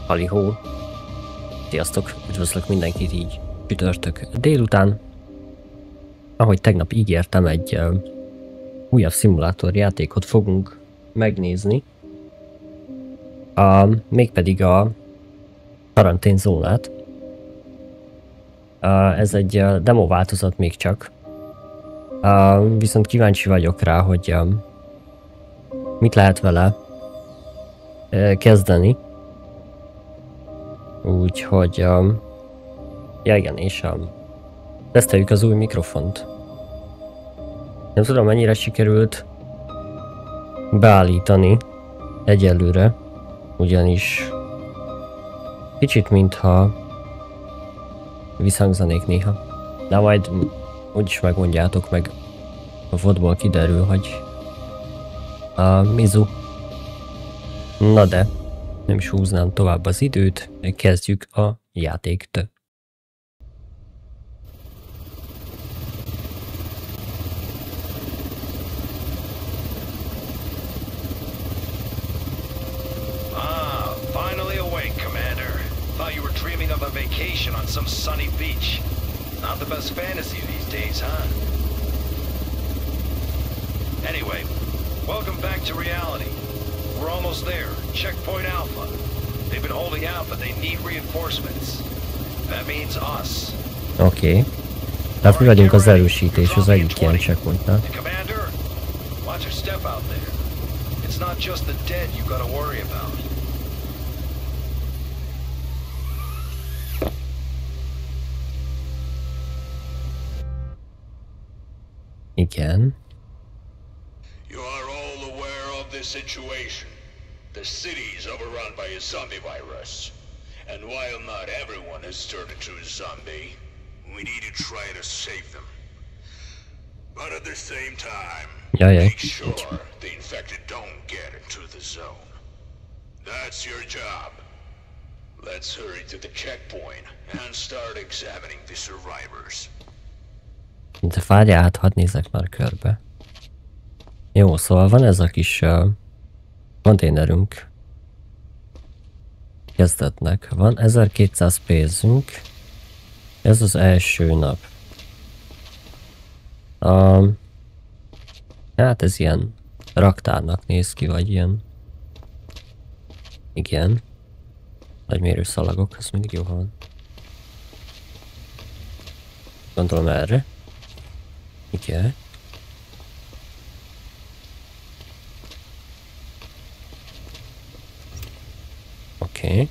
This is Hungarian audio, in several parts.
Halihó! Sziasztok! Üdvözlök mindenkit így csütörtök délután. Ahogy tegnap ígértem, egy újabb szimulátorjátékot fogunk megnézni. Mégpedig a karanténzónát. Ez egy demo változat még csak. Viszont kíváncsi vagyok rá, hogy mit lehet vele kezdeni. Úgyhogy, ja igen, és teszteljük az új mikrofont. Nem tudom, mennyire sikerült beállítani egyelőre, ugyanis kicsit mintha visszhangzanék néha. De majd úgyis megmondjátok, meg a vodból kiderül, hogy Mizu. Na de, nem is húznám tovább az időt, kezdjük a játékt. Finally awake, Commander. Thought you were dreaming of a vacation on some sunny beach. Not the best fantasy these days, huh? Anyway, welcome back to reality. We're almost there. Checkpoint Alpha. They've been holding out, but they need reinforcements. That means us. Oké. Tehát mi vagyunk az erősítés az egyik ilyen checkpointnál. Commander, watch your step out there. It's not just the dead you gotta worry about. Igen. You are all aware of this situation. The city is overrun by a zombie virus. And while not everyone has turned into a zombie, we need to try to save them. But at the same time, make sure the infected don't get into the zone. That's your job. Let's hurry to the checkpoint and start examining the survivors. De várjál, hát hadd nézek már körbe. Jó, szóval van ez a kis konténerünk. Kezdetnek. Van 1200 pénzünk. Ez az első nap. Hát ez ilyen raktárnak néz ki, vagy ilyen. Igen. Nagy mérőszalagok, ez mindig jó van. Gondolom erre. Igen. Oké.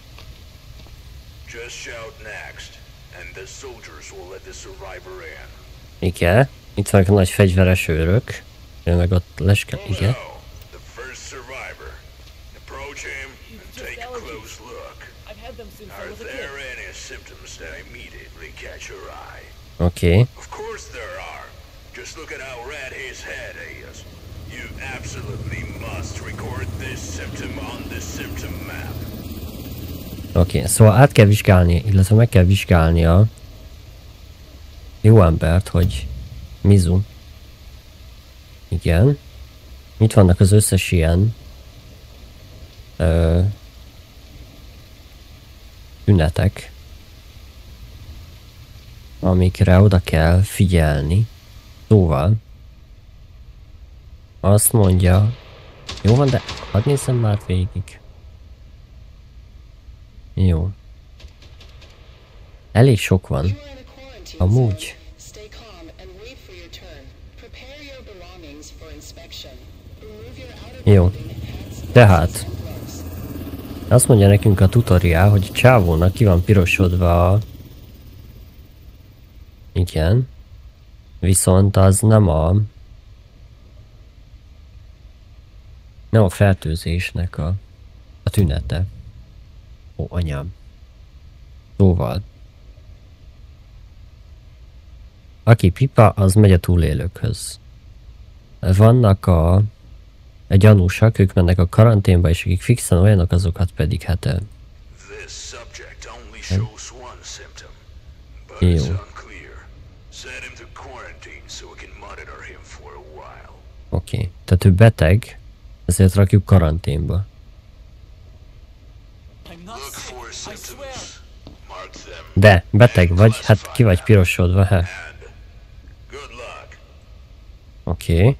Igen. Itt vannak a nagy fegyveres őrök. Ő meg ott leske... Igen. Oké. Just look at how red his head is. You absolutely must record this symptom on the symptom map. Oké, szóval át kell vizsgálni, illetve meg kell vizsgálni a jó embert, hogy Mizu. Igen. Itt vannak az összes ilyen tünetek, amikre oda kell figyelni. Szóval azt mondja, jó van, de hadd nézzem már végig. Jó. Elég sok van. Amúgy. Jó. Tehát azt mondja nekünk a tutoriál, hogy a csávónak ki van pirosodva a... Igen. Viszont az nem a fertőzésnek a tünete. Ó, anyám. Szóval. Aki pipa, az megy a túlélőkhöz. Vannak a gyanúsak, ők mennek a karanténba, és akik fixen olyanok, azokat pedig hát... Jó. Oké, tehát ő beteg, ezért rakjuk karanténba. symptoms. Mark them. De, beteg vagy? Hát ki vagy pirosodva, he? Good luck. Oké.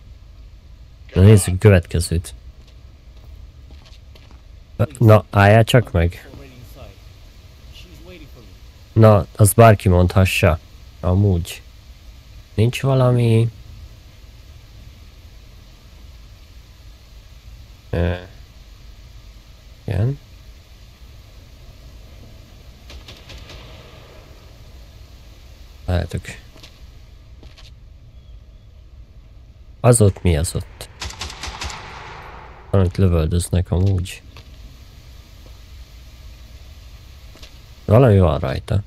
Na nézzük a következőt. Na, álljál csak meg. Na, azt bárki mondhassa. Amúgy. Nincs valami... Igen. Látok. Az ott mi az ott? Valamit lövöldöznek amúgy. Valami van rajta.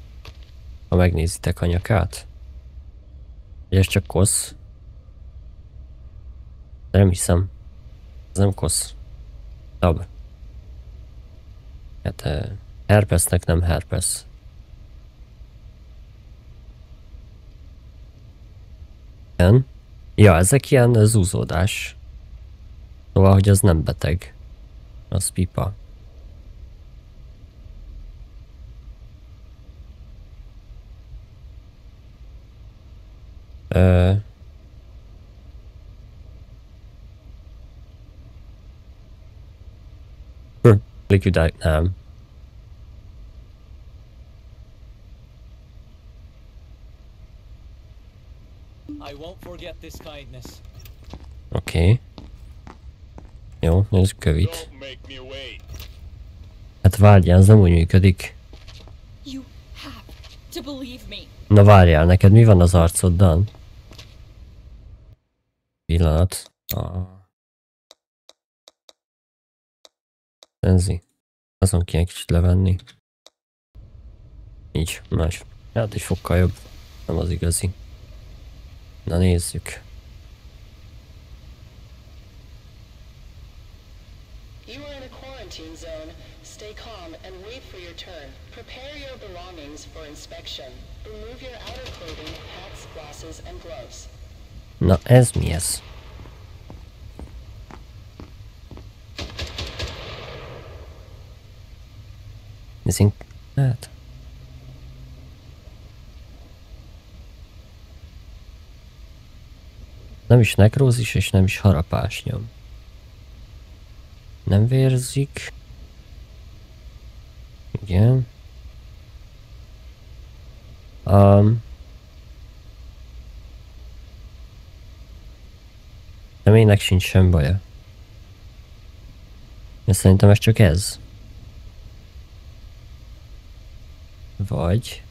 Ha megnézitek a nyakát. Ugye ez csak kosz. De nem hiszem. Ez nem kosz. Tab. Hát herpesnek nem herpes. Igen. Ja, ezek ilyen zúzódás. Szóval, hogy az nem beteg. Az pipa. Likvidálnám. Oké. Jó, nézzük kövit. Hát várjál, ez nem úgy működik. Na várjál, neked mi van az arcoddal? Pillanat. Szenzi. Azon kéne kicsit levenni. Így, más. Hát egy fokkal jobb. Nem az igazi. Na nézzük. You are in a quarantine zone. Stay calm and wait for your turn. Prepare your belongings for inspection. Remove your outer clothing, hats, glasses, and gloves. Na ez mi ez? Nézzünk. Hát. Nem is nekrózis és nem is harapás nyom. Nem vérzik. Igen. Reménynek sincs sem baja. Én szerintem ez csak ez. Vagy...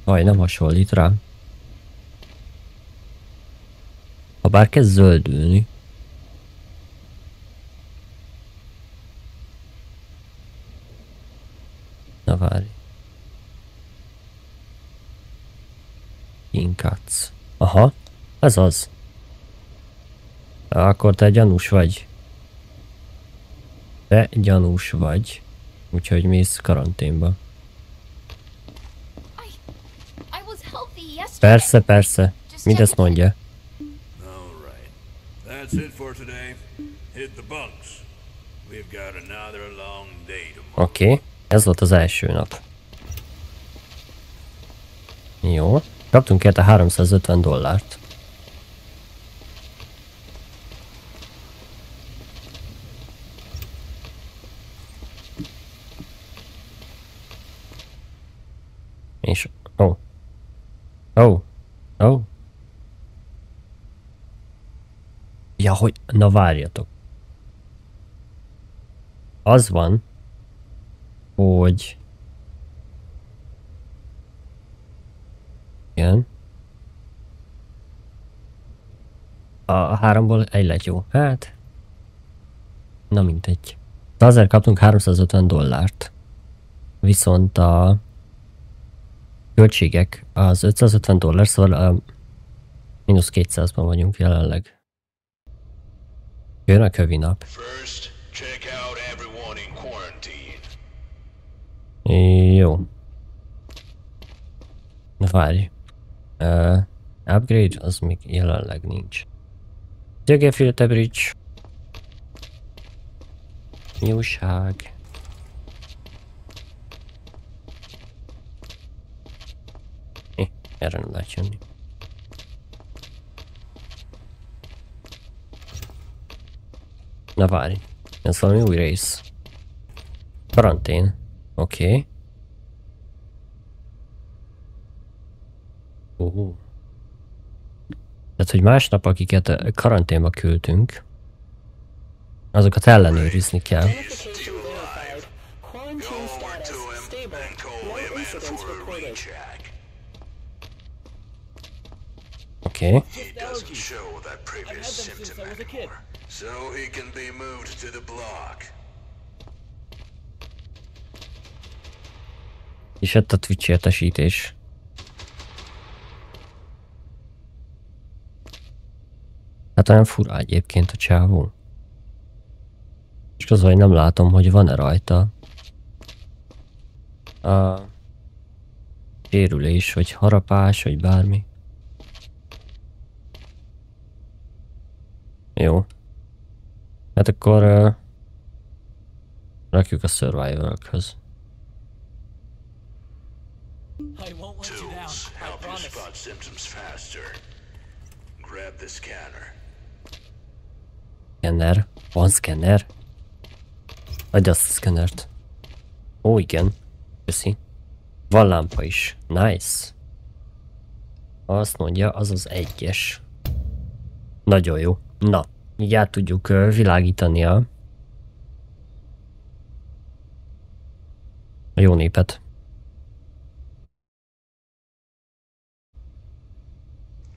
Vaj, nem hasonlít rá. Ha bár kezd zöldülni. Na várj. Inkatsz. Aha, ez az. Akkor te gyanús vagy. Te gyanús vagy. Úgyhogy mész karanténba. Persze, persze. Mindezt mondja. Alright. That's it for today. Hit the bunks. We've got another long day tomorrow. Oké, ez volt az első nap. Jó. Kaptunk érte $350. És... Ó. Ó. Ó. Ja, hogy... Na várjatok. Az van, hogy... Igen. A háromból egy lett jó. Hát... Na mindegy. Azért kaptunk $350. Viszont a... költségek az $550, szóval a mínusz 200-ban vagyunk jelenleg. Jön a kövi nap. First, check out everyone in quarantine. Jó. Na várj. Upgrade az még jelenleg nincs. Gefilte Bridge. Mi újság? Erre nem lehet jönni. Na várj, ez valami új rész. Karantén. Oké. Tehát, hogy másnap, akiket karanténba küldtünk, azokat ellenőrizni kell. Identification verified. Quarantine status stable. No incidents reported. Oké. He doesn't show that previous symptom anymore, so he can be moved to the block. És jött a Twitch értesítés. Hát olyan fura egyébként a csávó. És közben nem látom, hogy van-e rajta a sérülés, vagy harapás, vagy bármi. Jó. Hát akkor rakjuk a survival-ökhöz. I won't let you down. Tools I help you promise. spot symptoms faster. Grab the scanner. Szkenner. Van szkenner? Adj azt a szkennert. Ó, igen. Köszi. Van lámpa is. Nice. Azt mondja, az az 1-es. Nagyon jó. Na, így át tudjuk világítani a jó népet.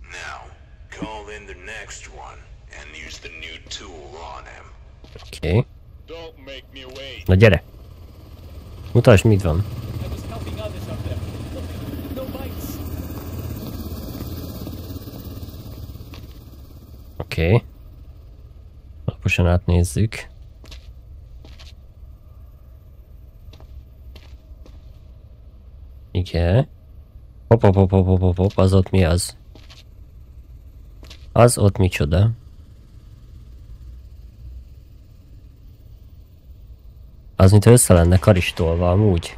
Now, call in the next one and use the new tool on him. Oké. Don't make me wait. Na gyere. Mutasd, mit van. I was helping others up there. Look, no bites. Oké. Alaposan átnézzük. Igen. Hop, az ott mi az? Az ott micsoda? Az, mint össze lenne karistolva amúgy.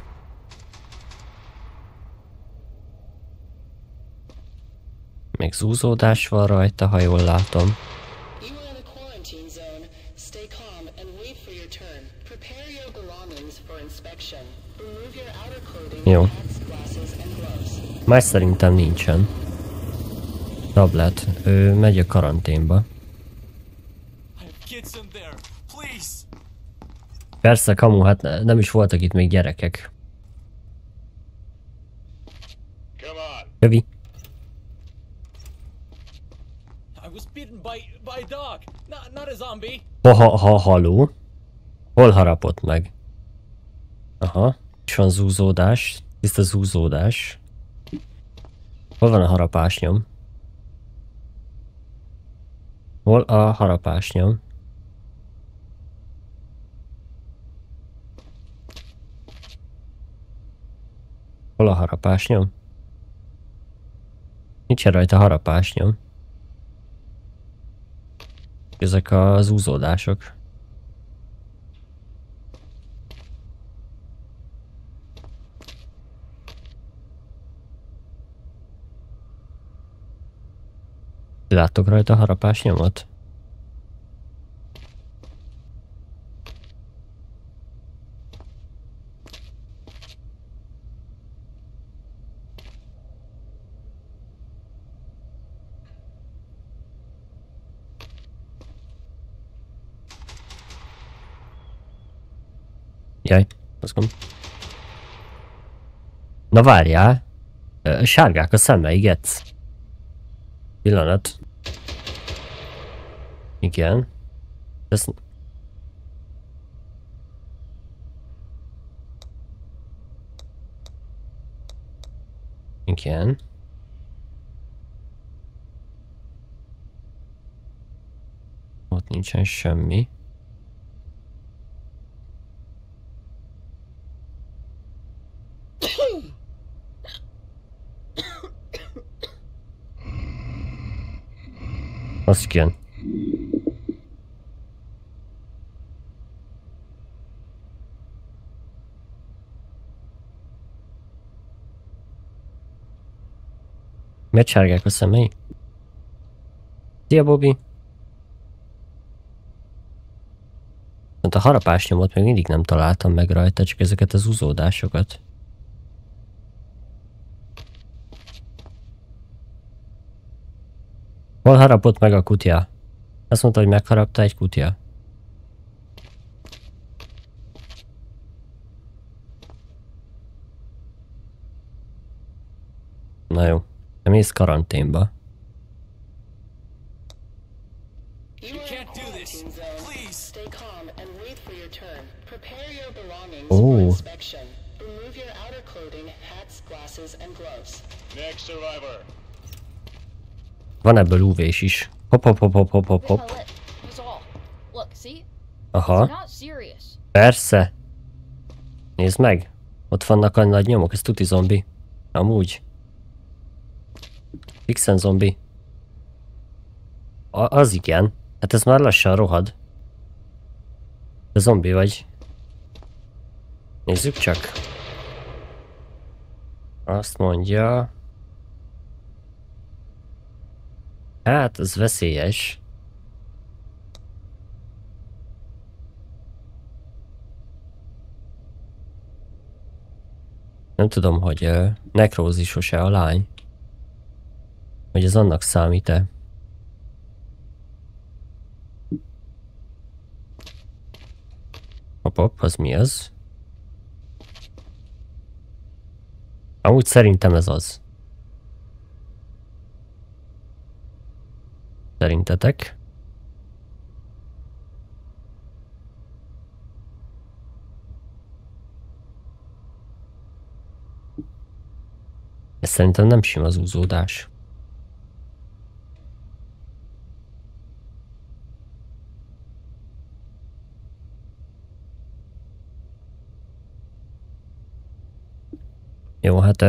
Még zúzódás van rajta, ha jól látom. You are in a quarantine zone. Stay calm and wait for your turn. Prepare your belongings for inspection. Remove your outer clothing, Jó. hats, glasses, and gloves. Más szerintem nincsen. Tablet. Ő megy a karanténba. I have kids in there. Please. Persze, kamu, hát nem is voltak itt még gyerekek. Come on. Kövi. I was bitten by a dog. Not a zombie. Haló. Hol harapott meg? Aha. És van zúzódás. Tiszta zúzódás. Hol van a harapásnyom? Hol a harapásnyom? Hol a harapásnyom? Nincs rajta harapásnyom. Ezek az úzódások. Láttok rajta harapásnyomot? Jaj, mozgom. Na várjál! Sárgák a szemeiget. Pillanat. Igen. Ez... Igen. Ott nincsen semmi. Az igen. Miért sárgák a szemei? Szia, Bobby! A harapás nyomot még mindig nem találtam meg rajta, csak ezeket az uzódásokat. Hol harapott meg a kutya? Azt mondta, hogy megharapta egy kutya. Na jó, te mész karanténba. You can't do this. Please. Stay calm and wait for your turn. Prepare your belongings Oh. for inspection. Remove your outer clothing, hats, glasses, and gloves. Next survivor. Van ebből UV-s is. Hop hop hop hop hop hop hop. Hell, it was all. Look, see? It's Aha, not serious. persze. Nézd meg. Ott vannak a nagy nyomok, ez tuti zombi. Amúgy. Fixen zombi. Az igen. Hát ez már lassan rohad. Te zombi vagy. Nézzük csak. Azt mondja... Hát, ez veszélyes. Nem tudom, hogy nekrózisos-e a lány. Hogy ez annak számít-e. Hopp, az mi az? Amúgy szerintem ez az. Szerintetek? Ez szerintem nem sima az úzódás. Jó, hát...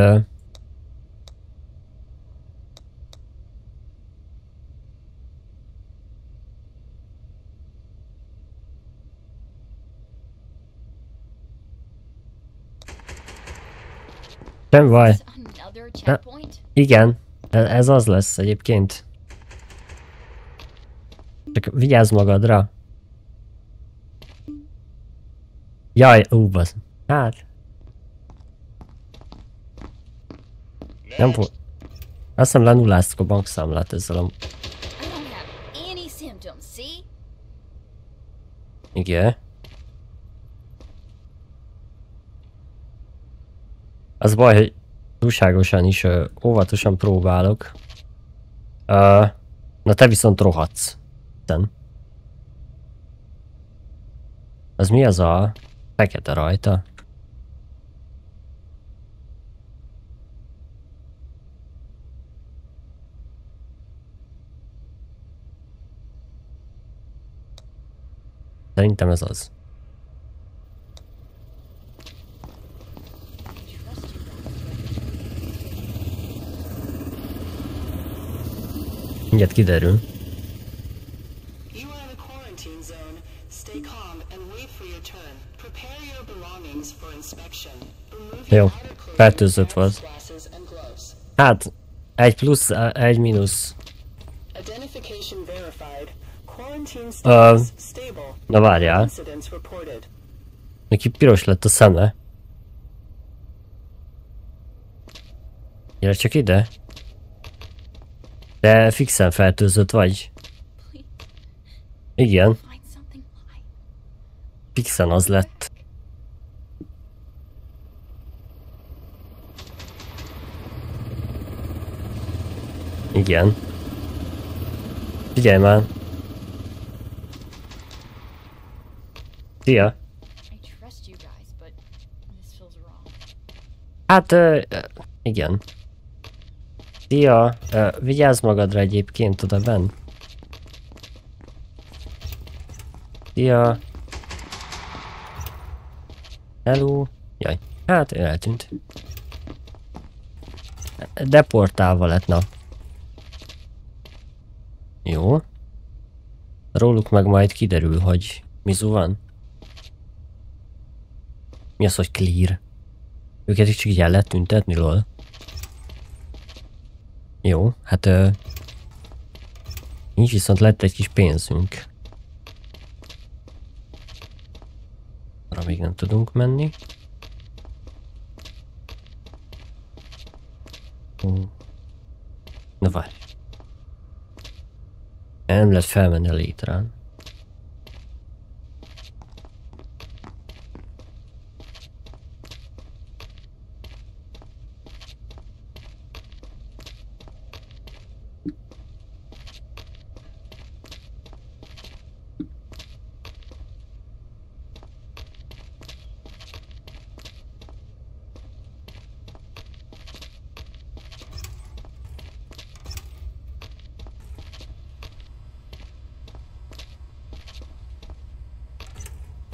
Nem baj. Another checkpoint? Igen, ez az lesz egyébként. Csak vigyázz magadra. Jaj, basz. Hát. Nem volt. Azt hiszem lenulláztuk a bankszámlát ezzel a... I don't have any symptoms, see? Igen. Az baj, hogy túlságosan is óvatosan próbálok. Na te viszont rohadsz. Az mi az a fekete rajta? Szerintem ez az. Mindjárt kiderül. You are in a quarantine zone. Stay calm and wait for your turn. Prepare your belongings for inspection. Remove Jó, your outer clothing, fertőzött hats, vagy. glasses, and gloves. Hát, egy plusz, egy mínusz. Identification verified. Quarantine status stable. Na várjál, Incidents reported. neki piros lett a szeme. Gyere csak ide. De fixen fertőzött vagy. Igen, Find something light. fixen az lett. Igen. Figyelj már. Szia. I trust you guys, but this feels wrong. Hát, igen. Szia. Vigyázz magadra egyébként oda benn. Szia. Hello. Jaj. Hát, ő eltűnt. Deportálva lett, na. Jó. Róluk meg majd kiderül, hogy mizu van. Mi az, hogy clear? Őket is csak így el lehet tüntetni, lol. Jó, hát nincs, viszont lett egy kis pénzünk. Arra még nem tudunk menni. Na várj. Nem lehet felmenni a létrán.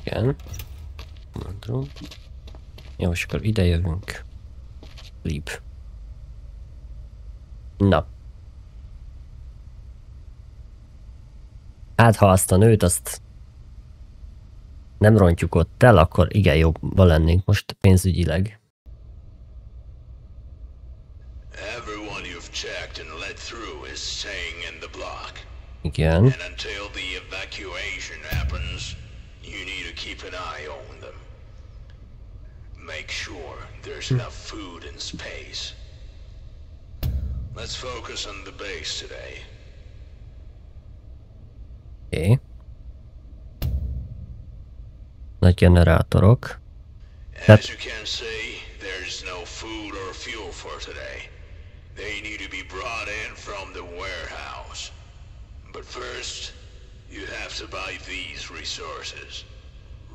Igen. Mondom. Jó, és akkor ide jövünk. Leap. Na. Hát ha azt a nőt, azt nem rontjuk ott el, akkor igen, jobban lennénk most pénzügyileg. Everyone you've checked and let through is staying in the block. Igen. And until the evacuation happens, you need to keep an eye on them. Make sure there's enough food and space. Let's focus on the base today. Oké. Nagy generátorok. As you can see, there's no food or fuel for today. They need to be brought in from the warehouse. But first, you have to buy these resources.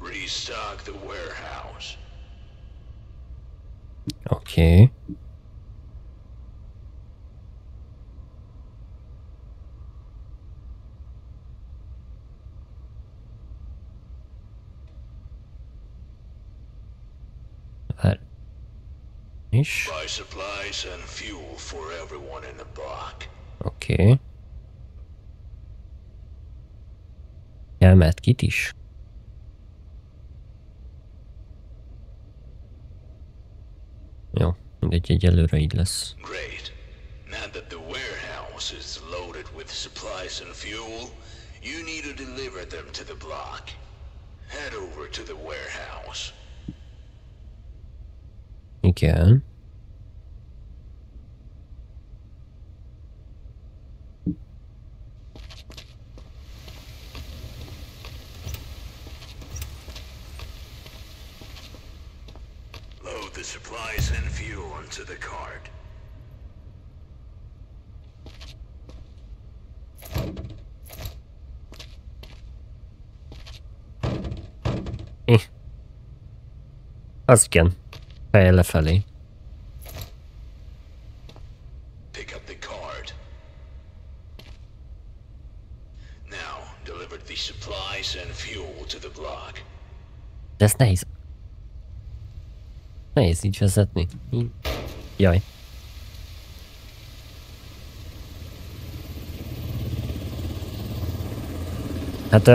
Restock the warehouse. Oké. Várj. És. Buy supplies and fuel for everyone in the block. Oké. Elmehet kit is? Jó, mindegy, egyelőre így lesz. Great. Now that the warehouse is loaded with supplies and fuel, you need to deliver them to the block. Head over to the warehouse. Igen. Load the supplies and fuel onto the cart. Az igen. Fejjel lefelé. Pick up the cart. Now, deliver the supplies and fuel to the block. De ez nehéz. Nehéz így vezetni. Jaj. Hát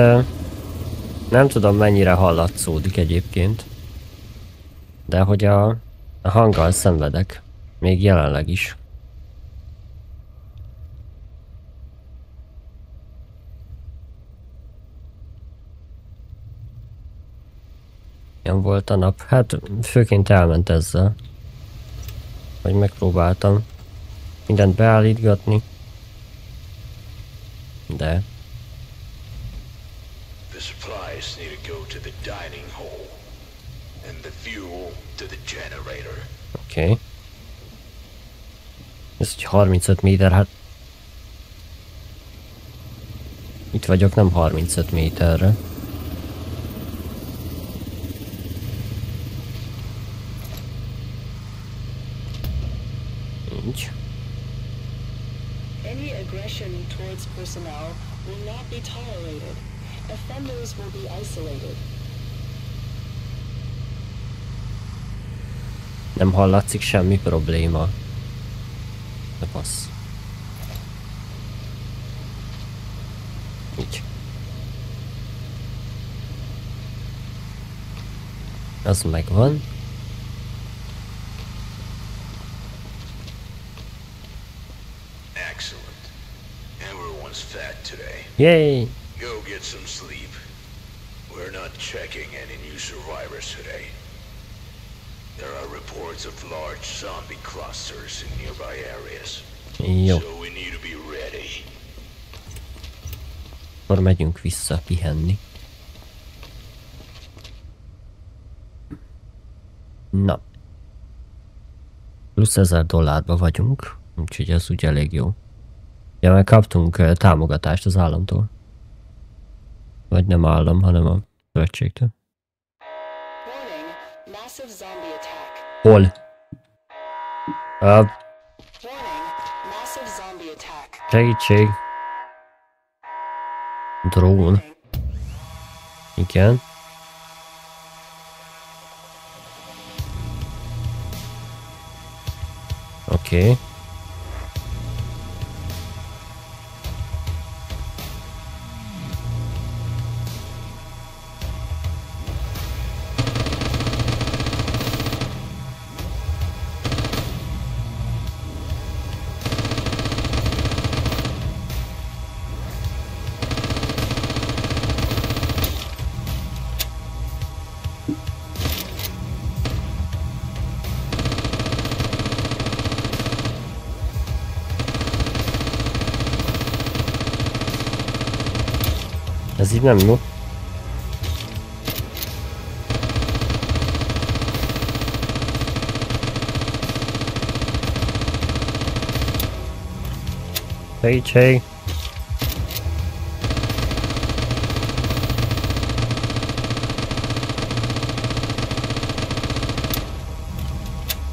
nem tudom mennyire hallatszódik egyébként. De hogy a hanggal szenvedek. Még jelenleg is. Ilyen volt a nap. Hát főként elment ezzel. Hogy megpróbáltam mindent beállítgatni. De The supplies need to go to the dining hall, and the fuel to the generator. oké. Ez egy 35 méter, hát... Itt vagyok, nem 35 méterre. Így. Any aggression towards personnel will not be tolerated. Offenders will be isolated. Nem hallatszik semmi probléma. De passz. Így. Az megvan. Excellent. Everyone's fat today. Yay! Go get some sleep. We're not checking any new survivors today. There are reports of large zombie clusters in nearby areas. Jó. So we need to be ready. Akkor megyünk vissza pihenni. Na. Plusz $1000 vagyunk, úgyhogy ez úgy elég jó. Ja, meg kaptunk támogatást az államtól. Vagy nem állam, hanem a szövetségtől. Warning, massive zombie attack. Hol? Warning, massive zombie attack. Segítség. Drón. Igen. Oké. Ez így nem jó. Segítség!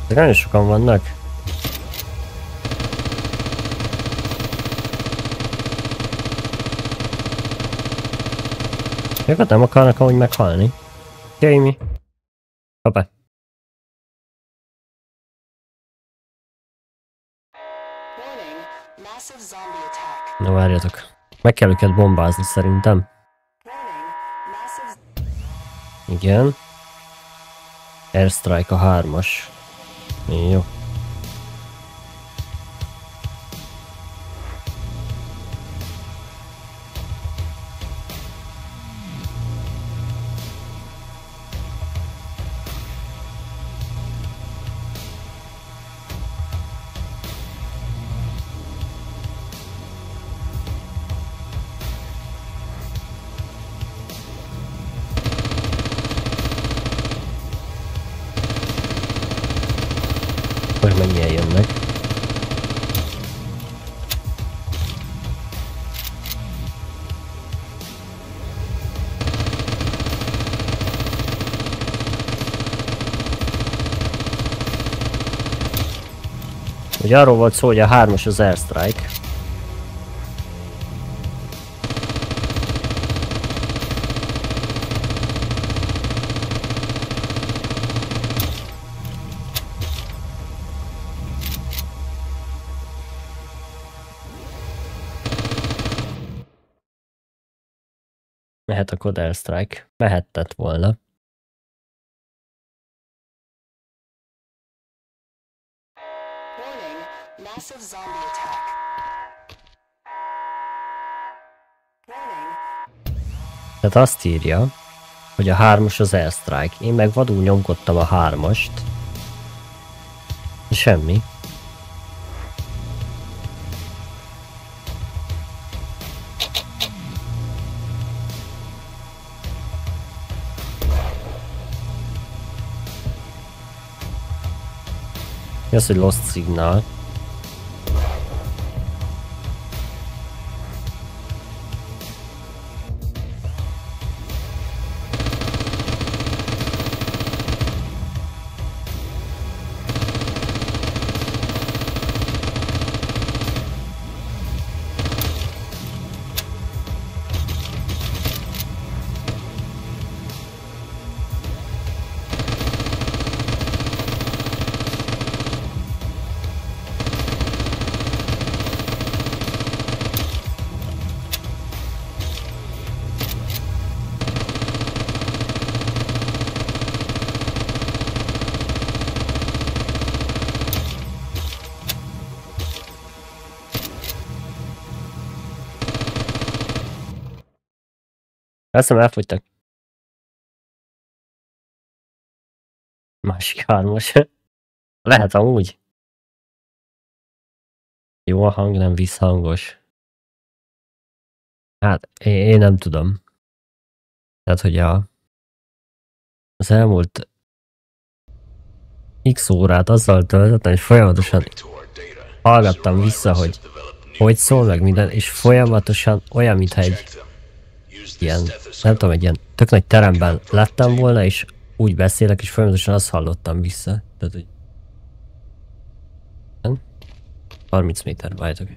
De nagyon sokan vannak. Őket nem akarnak amúgy meghalni. Jamie. Hoppá. Warning, massive zombie attack. Na várjatok. Meg kell őket bombázni szerintem. Warning, massive Igen. Airstrike a 3-as. Jó. Hogy mennyien jönnek. Ugye arról volt szó, hogy a 3-as az Airstrike. Mehet a Code Airstrike. Mehettett volna. warning, massive zombie attack. Warning, Tehát azt írja, hogy a 3-as az Airstrike. Én meg vadul nyomkodtam a 3-ast. Semmi. Mi az, hogy lost signal? Azt hiszem elfogytak. Másik hármas. Lehet amúgy. Jó a hang, nem visszhangos. Hát, én nem tudom. Tehát, hogy az elmúlt X órát azzal töltöttem, hogy folyamatosan hallgattam vissza, hogy szól meg minden, és folyamatosan olyan, mintha egy ilyen, nem tudom, egy ilyen tök nagy teremben lettem volna, és úgy beszélek, és folyamatosan azt hallottam vissza. Tehát, hogy 30 méter, várjátok.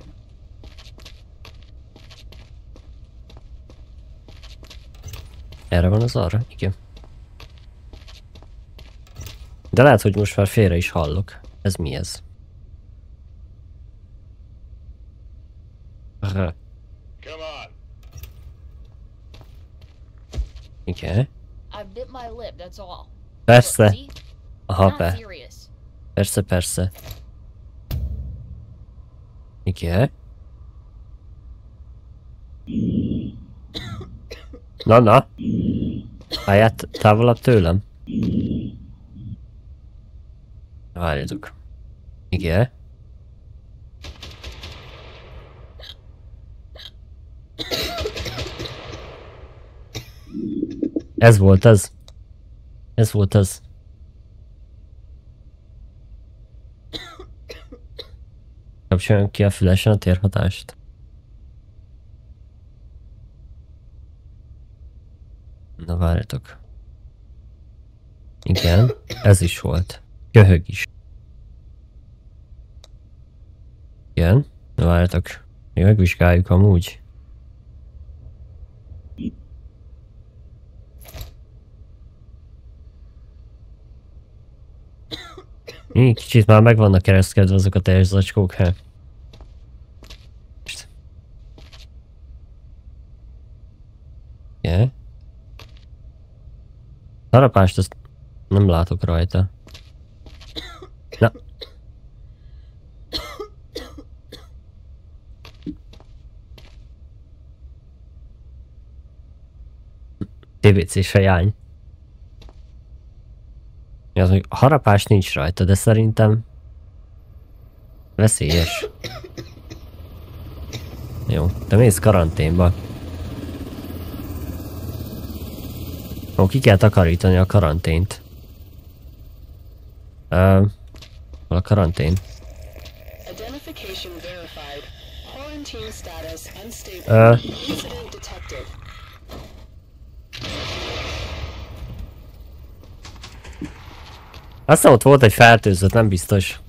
Erre van az arra? Igen. De lehet, hogy most már félre is hallok. Ez mi ez? Come on. Igen. I bit my lip, that's all. Persze. Look, see? Aha, Not serious. persze, persze. Igen. Na. Állját távolabb tőlem. Várjatok. Igen. Ez volt az. Ez volt az. Kapcsoljam ki a fülesen a térhatást. Na várjatok. Igen, ez is volt. Köhög is. Igen, na várjatok. Még megvizsgáljuk amúgy. Kicsit már meg vannak keresztkedve azok a teljes zacskók, hát. Igen. Harapást azt nem látok rajta. Na. TBC-s fejány. Az még a harapás nincs rajta, de szerintem veszélyes. Jó, te mész karanténba. Ó, ki kell takarítani a karantént. Hol a karantén? Identification verified. Quarantine status unstable. Incident detected. Aztán ott volt egy fertőzött, nem biztos.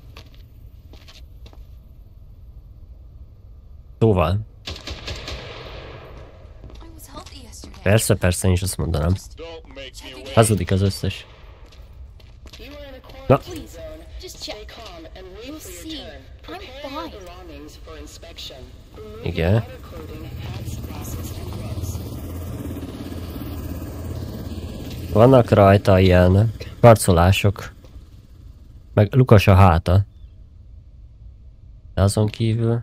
Szóval. Persze, persze, én is azt mondanám. Hazudik az összes. You are in a Na. quarantine zone. Just Stay check. calm and wait We'll for your see. turn. I'm Prepare your fine. belongings for inspection. Remove Igen. your outer clothing, hats, glasses, and gloves. Vannak rajta ilyen karcolások. Meg lukas a háta. De azon kívül...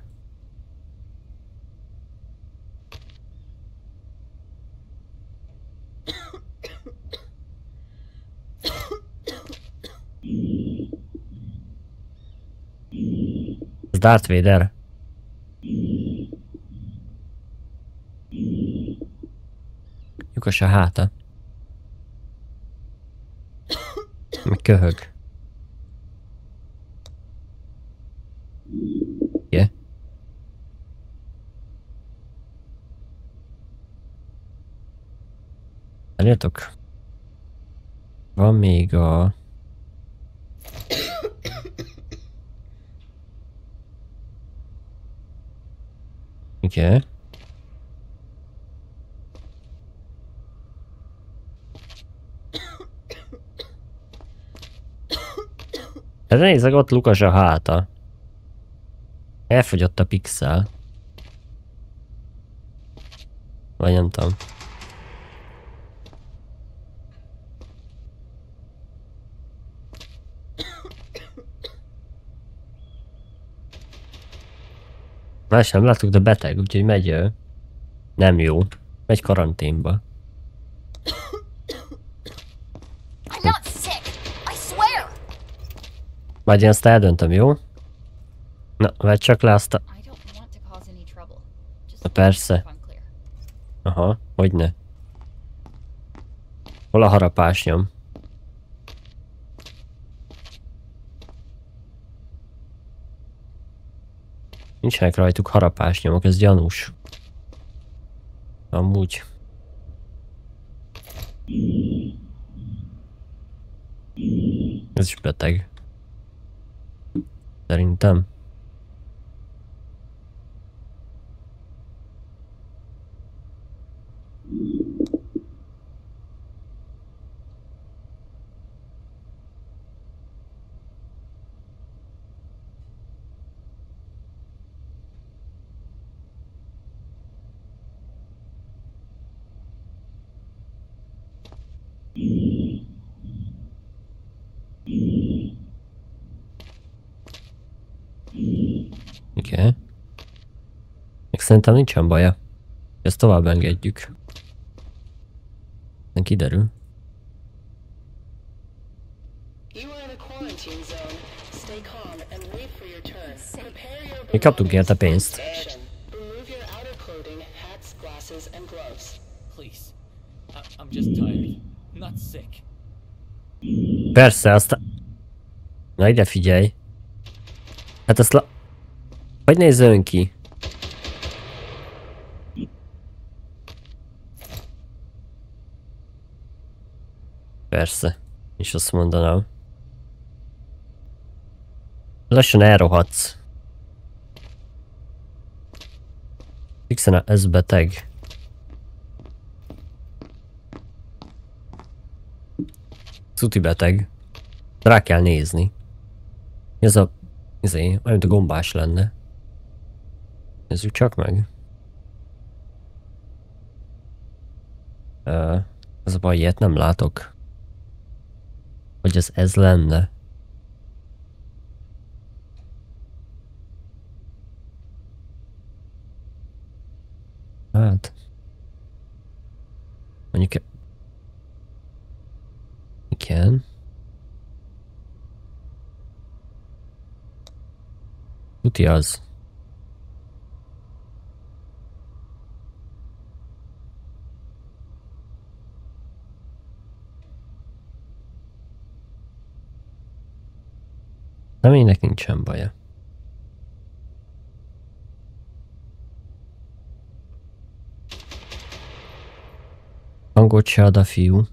Ez Darth Vader. Lyukas a háta. Meg köhög. Yeah. Várjatok. Van még a... Igen. Ez nézzek, ott lukas a háta. Elfogyott a pixel. Vagy nem tudom. Más nem láttuk, de beteg, úgyhogy megy. Nem jó. Megy karanténba. I'm not sick. I swear. Majd én azt eldöntöm, jó? Na, vedd csak le azt a... I don't want to cause any trouble. Just Na persze. if I'm clear. Aha, hogyne. Hol a harapásnyom? Nincsenek rajtuk harapásnyomok, ez gyanús. Amúgy. Ez is beteg. Szerintem. Igen. Még szerintem nincsen baja. Ezt tovább engedjük. Nem kiderül. You are in a quarantine zone. Stay calm and wait for your turn. Prepare your Mi kaptunk érte pénzt. inspection. Remove your outer clothing, hats, glasses, and gloves. Please. I'm just tired. Not sick. Persze, azt... Na ide figyelj. Hát azt Hogy néz ön ki? Persze. És azt mondanám. Lassan elrohadsz. Fixen ez beteg. Cuti beteg. Rá kell nézni. Ez a... olyan, mint a gombás lenne. Nézzük csak meg. Ez a baj, ilyet nem látok. Hogy ez lenne. Hát... Mondjuk... Igen. Tuti az. Reménynek nincsen baja. Hangot se ad a fiú.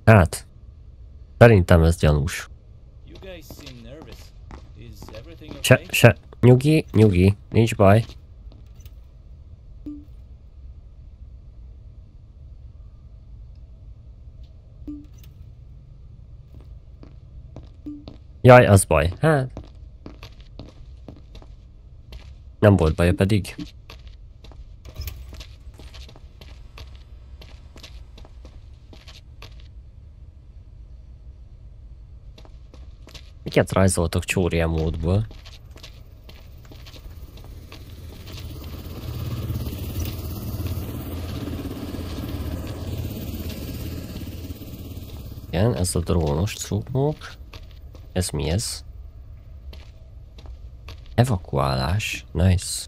Hát, szerintem ez gyanús. You guys seem nervous. Is everything okay? Se, nyugi, nincs baj. Jaj, az baj. Hát. Nem volt baja pedig. Miket rajzoltok csória módból? Igen, ez a drónos cuccok. Ez mi ez? Evakuálás. Nice.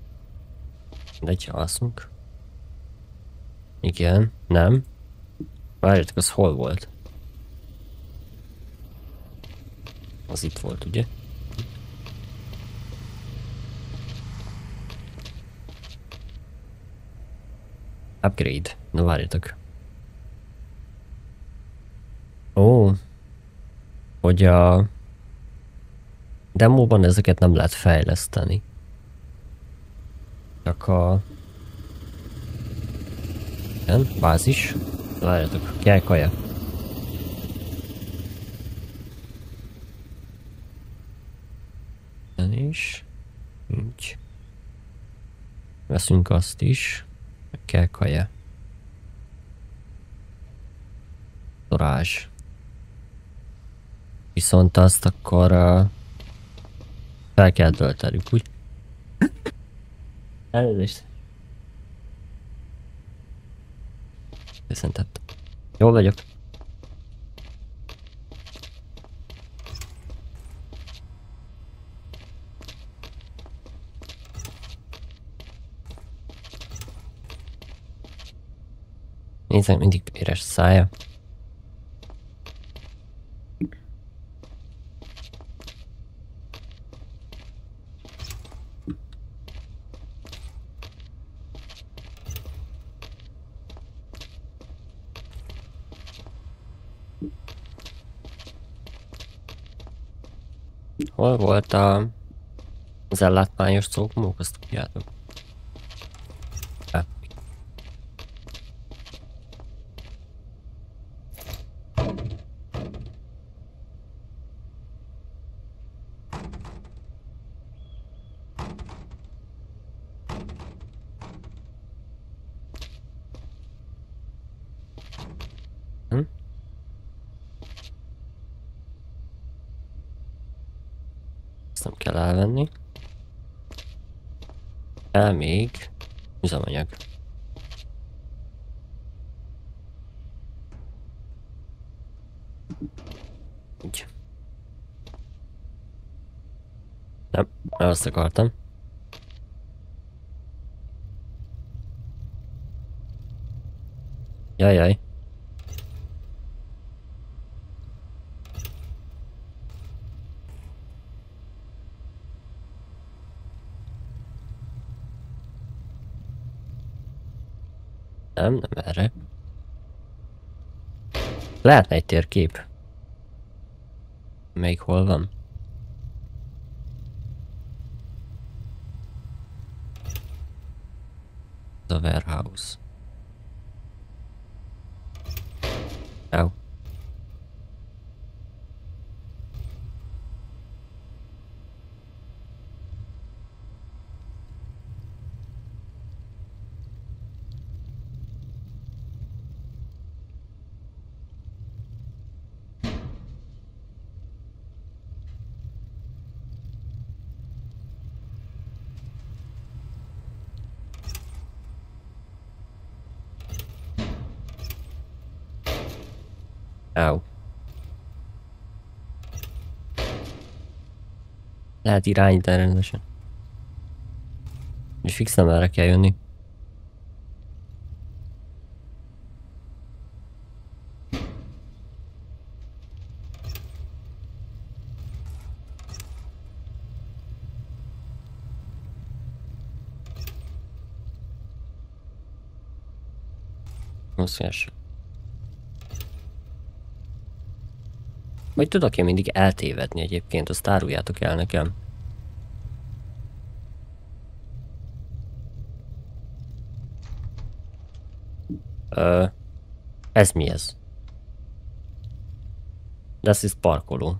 De egy alszunk. Igen, nem. Várjátok, az hol volt? Az itt volt, ugye? Upgrade. Na várjatok. Ó. Hogy a demóban ezeket nem lehet fejleszteni. Csak a Igen, bázis. Várjatok, kell kaja. Ilyen is. Így. Veszünk azt is. Kell kaja. Storázs. Viszont azt akkor fel kell töltenünk, úgy? Elnézést. Köszöntettem. Jól vagyok. Nézzek, mindig éres szája. Hol volt az ellátmányos cókmók, azt tudjátok? Ezt nem kell elvenni. El még üzemanyag. Így. Nem azt akartam. Jajjaj. Nem erre. Lehetne egy térkép. Melyik hol van? Ez a warehouse. Jó. Áú. Lehet irányítani rendesen. És fix nem erre kell jönni. Mozgás. Vagy tudok én mindig eltévedni egyébként, azt áruljátok el nekem. Ez mi ez? Das ist parkoló.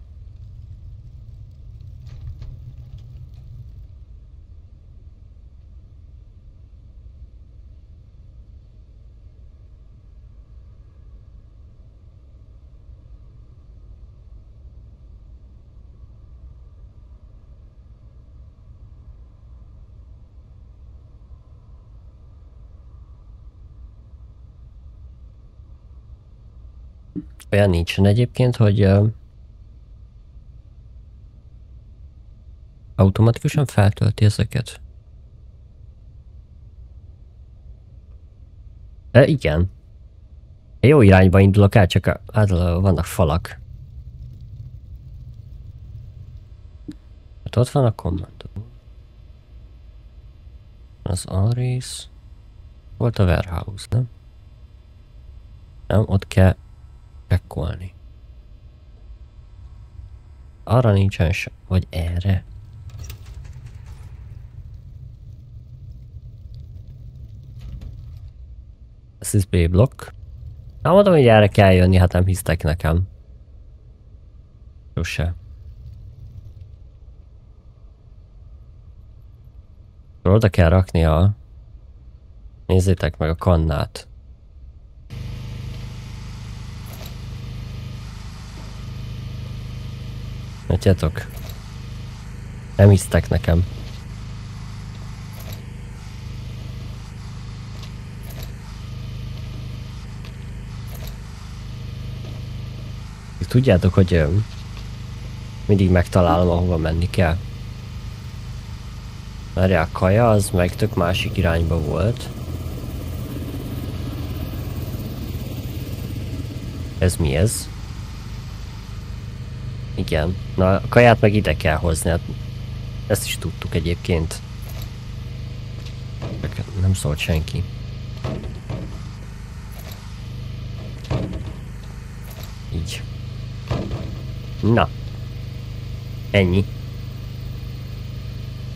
Olyan nincsen egyébként, hogy automatikusan feltölti ezeket. Igen. Jó irányba indulok el, csak általában vannak falak. Hát ott van a kommandó. Az Aris. Volt a warehouse, nem? Nem, ott kell pekkolni. Arra nincsen sem, vagy erre. Ez Access B block. Nem mondom, hogy erre kell jönni, hát nem hisztek nekem. Sose. Oda kell rakni a... Nézzétek meg a kannát. Látjátok? Nem hisztek nekem. Tudjátok, hogy mindig megtalálom, ahova menni kell. Mert a kaja az meg tök másik irányba volt. Ez mi ez? Igen. Na, a kaját meg ide kell hozni. Hát ezt is tudtuk egyébként. Nem szólt senki. Így. Na. Ennyi.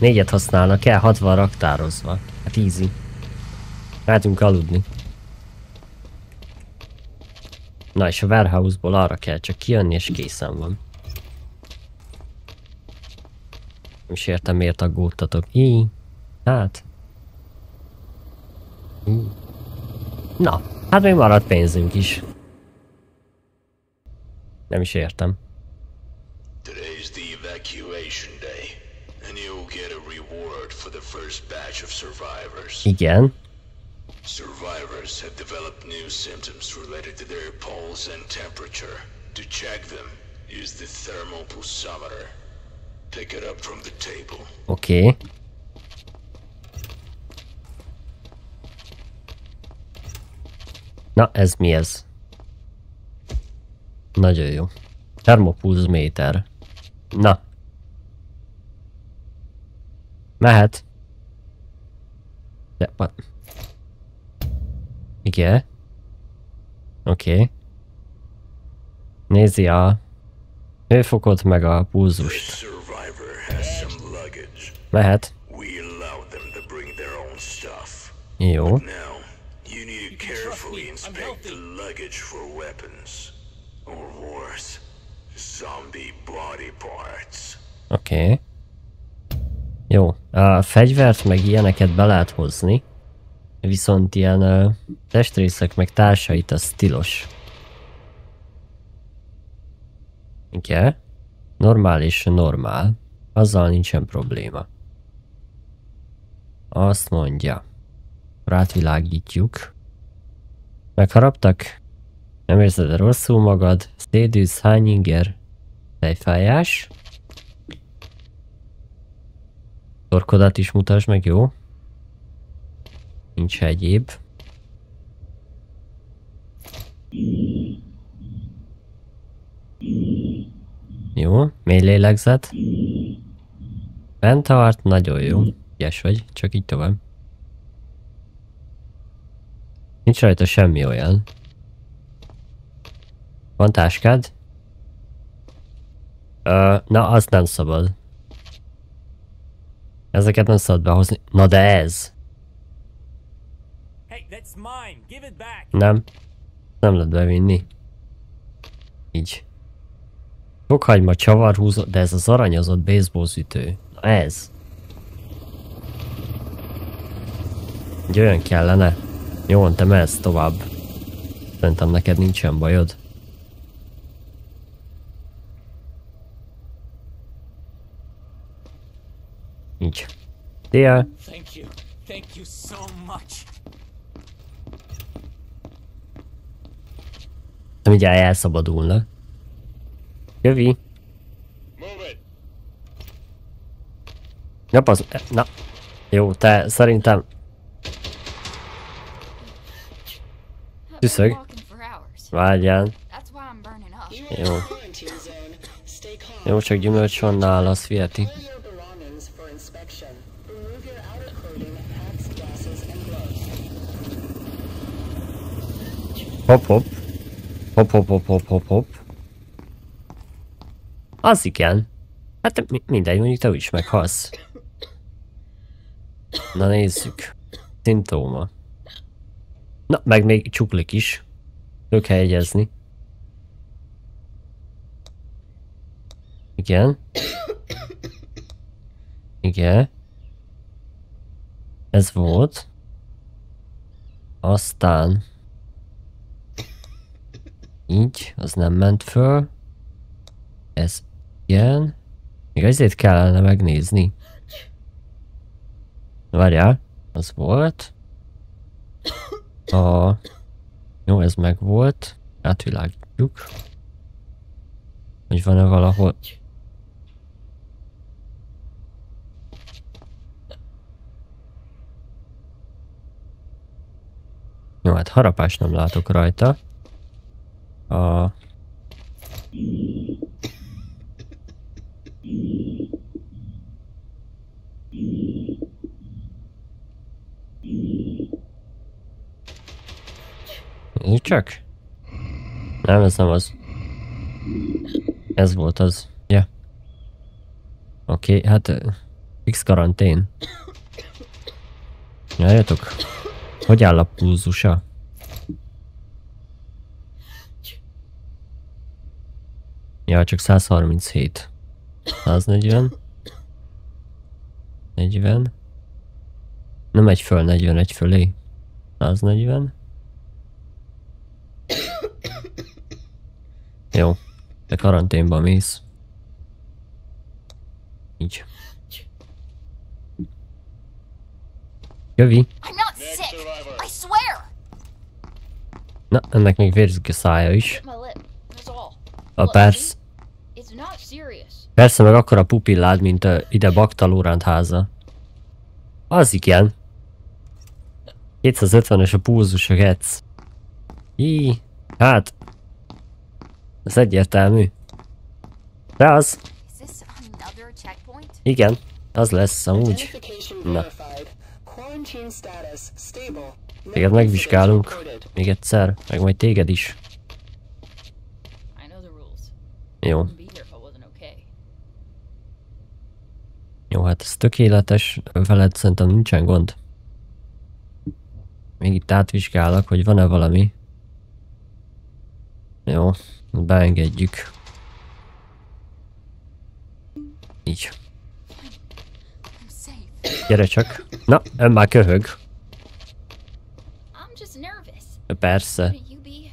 4-et használnak el, 6 van raktározva. Hát easy. Mehetünk aludni. Na és a warehouse-ból arra kell csak kijönni és készen van. Nem is értem, miért aggódtatok. Hát. Na, hát még maradt pénzünk is. Nem is értem. Today's the evacuation day, and you'll get a reward for the first batch of survivors. Igen. Survivors have developed new symptoms related to their pulse and temperature. To check them, use the thermal pulsometer. Pick it up from the table. Oké. Na, ez mi ez? Nagyon jó. Thermopulzméter. Na. Mehet. De, igen. Oké. Nézi a hőfokot meg a pulzust. Mehet. Jó. Oké. Jó. A fegyvert meg ilyeneket be lehet hozni. Viszont ilyen testrészek meg társait az tilos. Igen. Normál és normál. Azzal nincsen probléma. Azt mondja. Rátvilágítjuk. Megharaptak? Nem érzed rosszul magad? Szédűz, hány inger? Fejfájás? Torkodat is mutasd meg, jó? Nincs egyéb. Jó, mély lélegzet. Bent tart, nagyon jó. Ügyes vagy, csak így tovább. Nincs rajta semmi olyan. Van táskád? Na, azt nem szabad. Ezeket nem szabad behozni. Na de ez! Nem. Nem lehet bevinni. Így. Fokhagyma, csavarhúzó, de ez az aranyozott baseballütő. Na ez. Egy olyan kellene. Jó, te mehetsz tovább. Szerintem neked nincsen bajod. Így. Szia! Thank you. Thank you so much. Mindjárt elszabadulna. Jövi! Na. Jó, te szerintem... Tüszög. Várjál. Jó. Jó, csak gyümölcs van nála, azt fiheti. Hopp. Hopp. Az igen. Hát mindegy, mondjuk te is meghalsz. Na nézzük. Szimptóma. Na, meg még csuklik is. Ők kell jegyezni. Igen. Igen. Ez volt. Aztán... Így, az nem ment föl. Ez igen. Még ezért kellene megnézni. Várjál, az volt. Jó, ez meg volt. Átvilágítjuk. Hogy van-e valahol... Jó, hát harapást nem látok rajta. Nézzük csak. Nem, ez nem az. Ez volt az. Ja. Oké, hát... X karantén. Járjatok. Hogy áll a pulzusa? Ja, csak 137. 140. 40. Nem megy föl, 41 fölé. 140. Jó. Te karanténban mész. Így. Jövi. I'm not sick. I swear. Na, ennek még vérzik a szája is. Bit my lip. That's all. A persze. It's not serious. Persze meg akkora pupillád, mint ide Bakta Lóránt háza. Az igen. 250-es a pulzus a gec. Hát. Ez egyértelmű. De az. Is this another checkpoint? Igen. Az lesz amúgy. Identification Na. verified. Quarantine status stable. No Téged megvizsgálunk. incidents reported. Még egyszer. Meg majd téged is. I know the rules. Jó. Wouldn't be here if I wasn't okay. Jó, hát ez tökéletes. Veled szerintem nincsen gond. Még itt átvizsgálok, hogy van-e valami. Jó. Beengedjük. Így. I'm safe. Gyere csak. Na, ön már köhög. I'm just nervous. Persze. Wouldn't you be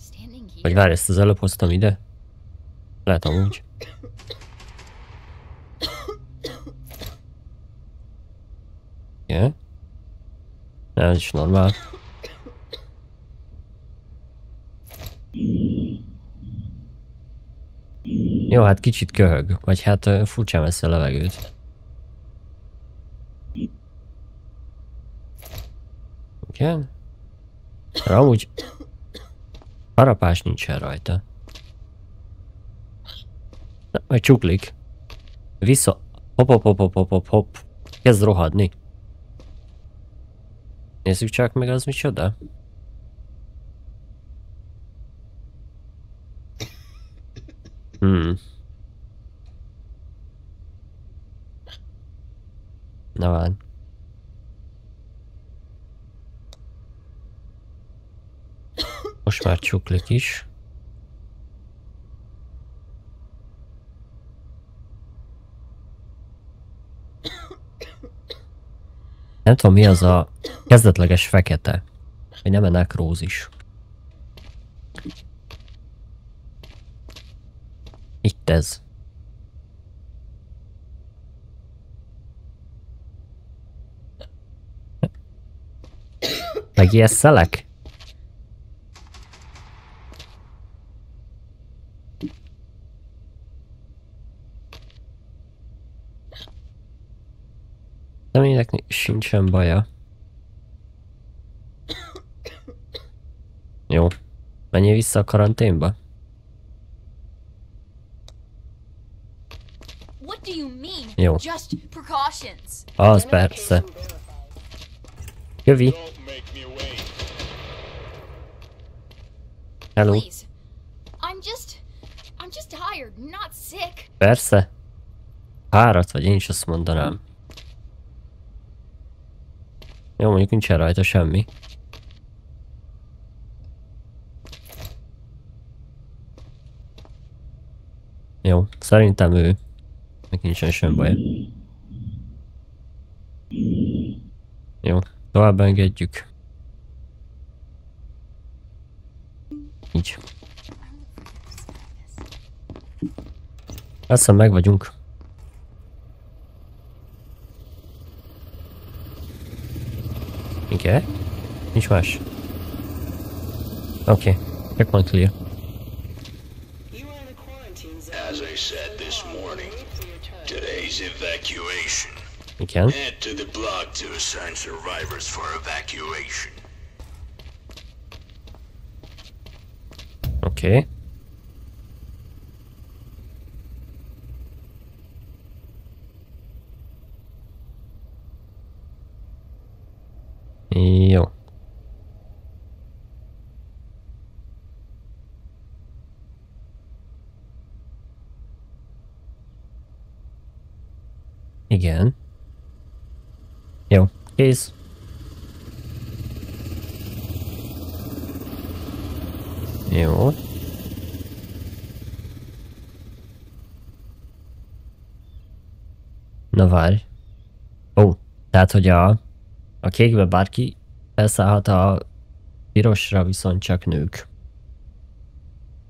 standing Vagy here? várj, ezt az előbb hoztam ide? Lehet amúgy. Igen. Ez is normál. Jó, hát kicsit köhög. Vagy hát furcsán veszi a levegőt. Igen. De amúgy harapás nincsen rajta. Na, meg csuklik. Vissza. Hop, hop, hop, hop, hop, hop, hop. Kezd rohadni. Nézzük csak meg az micsoda. Na van. Most már csuklik is. Nem tudom mi az a kezdetleges fekete. Vagy nem a nekrózis. Itt ez. Megijesszelek? Reménynek sincsen baja. Jó. Menjél vissza a karanténba. What do you mean? Jó. Just precautions. Az persze. Jövi. Don't make me wait. Hello. Please. I'm just tired, not sick. Persze. Fáradt vagy, én is azt mondanám. Jó, mondjuk nincsen rajta semmi. Szerintem ő. Neki nincsen sem baj. Jó, tovább engedjük. Így. Aztán meg vagyunk. Igen? Nincs más. Oké. Checkpoint clear. As I said this morning, today's evacuation. Igen. Head to the block to assign survivors for evacuation. Oké. Jó. Igen. Jó, kész. Jó. Na várj. Ó, tehát hogy a kékbe bárki felszállhat, a pirosra viszont csak nők.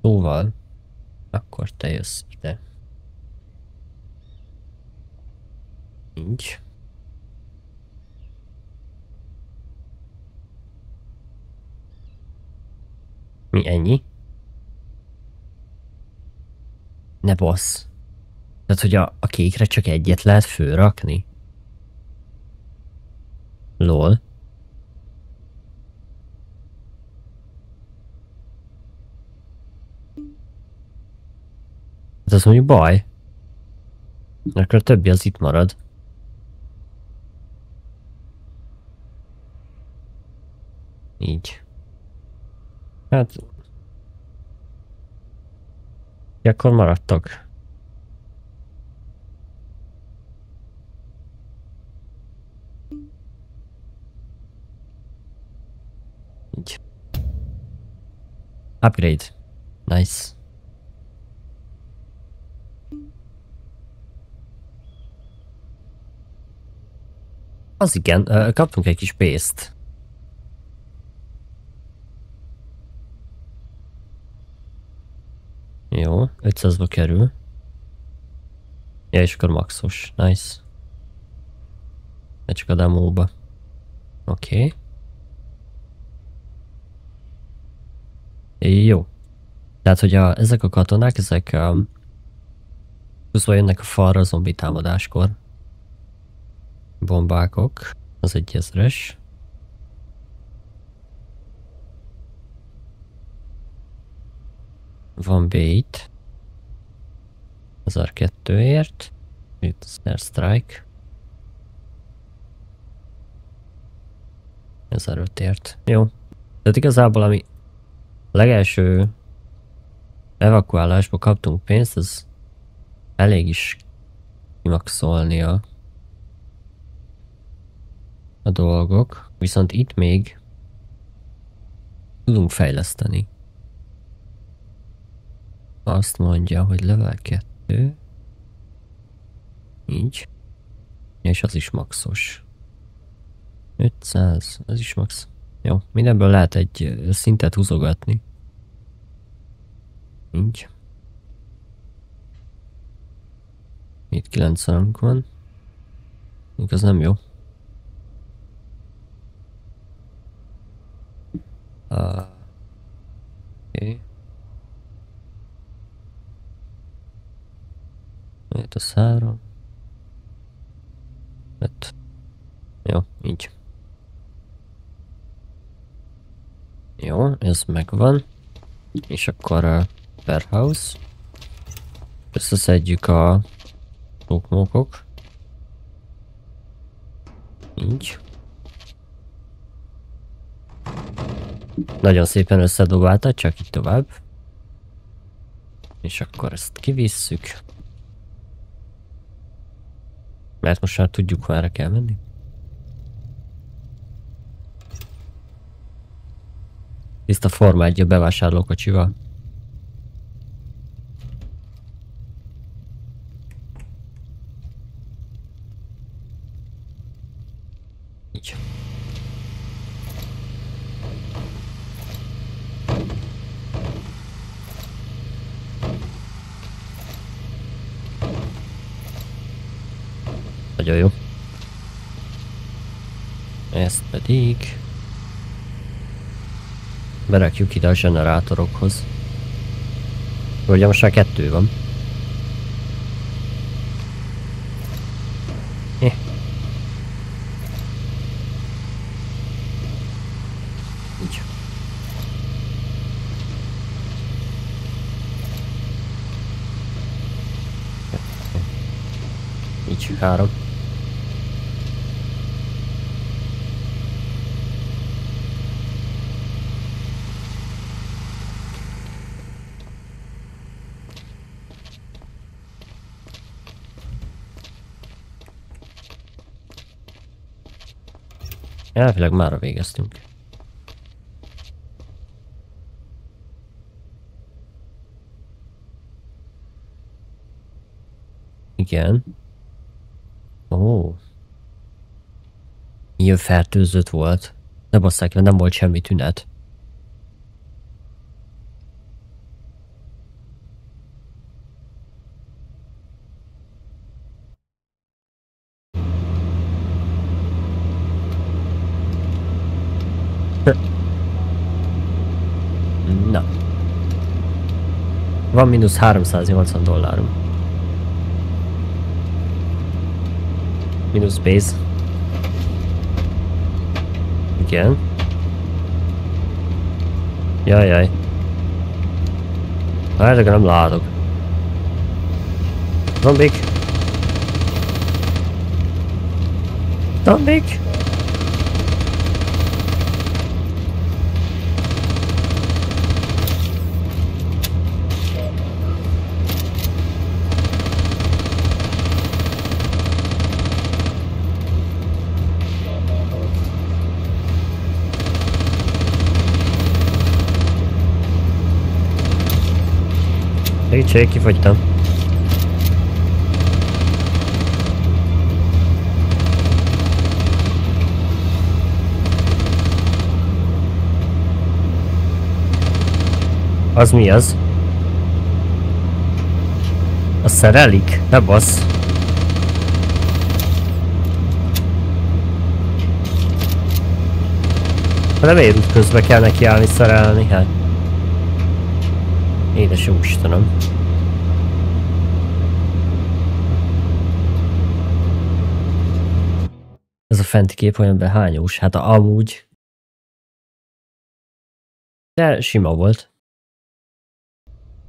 Szóval, akkor te jössz ide. Így. Mi ennyi? Ne bassz. Tehát, hogy a kékre csak egyet lehet fölrakni? Lol. Hát az mondjuk baj. Akkor a többi az itt marad. Így. Hát... akkor maradtak. Így. Upgrade. Nice. Az igen, kaptunk egy kis pénzt. Jó, 500-ba kerül. Ja, és akkor maxos. Nice. De csak a demóba. Oké. Jó. Tehát, hogy ezek a katonák, ezek pluszban jönnek a falra a zombi támadáskor. Bombákok. Az 1000-es. Van bait. 1002-ért. Itt az airstrike. 1005-ért. Jó. Tehát igazából ami legelső evakuálásba kaptunk pénzt, az elég is kimaxolni a dolgok. Viszont itt még tudunk fejleszteni. Azt mondja, hogy level 2. Így. És az is maxos. 500, az is max. Jó, mindenből lehet egy szintet húzogatni. Így. Itt 90 van. Igaz nem jó. Oké. Itt az 3. 5. Jó, így. Jó, ez megvan. És akkor a warehouse. Összeszedjük a mókok. Így. Nagyon szépen összedobáltad, csak így tovább. És akkor ezt kivisszük. Mert most már tudjuk, hogy erre kell menni. Tiszta Forma 1 a bevásárlókocsival. Nagyon jó. Ezt pedig... berakjuk ide a generátorokhoz. Ugye most már 2 van. Így. Így 3. Elvileg mára végeztünk. Igen. Ó. Milyen fertőzött volt. Ne basszák, mert nem volt semmi tünet. Na. Van mínusz 380 dollárom. Mínusz base. Igen. Jajjaj. Várj, nem látok. Zombik. Zombik. Segítség, kifogytam. Az mi az? A szerelik? Ne bassz. De miért út közben kell neki állni szerelni? Hát. Édes jó Istenem. Ez a fenti kép olyan behányós, hát amúgy. De sima volt.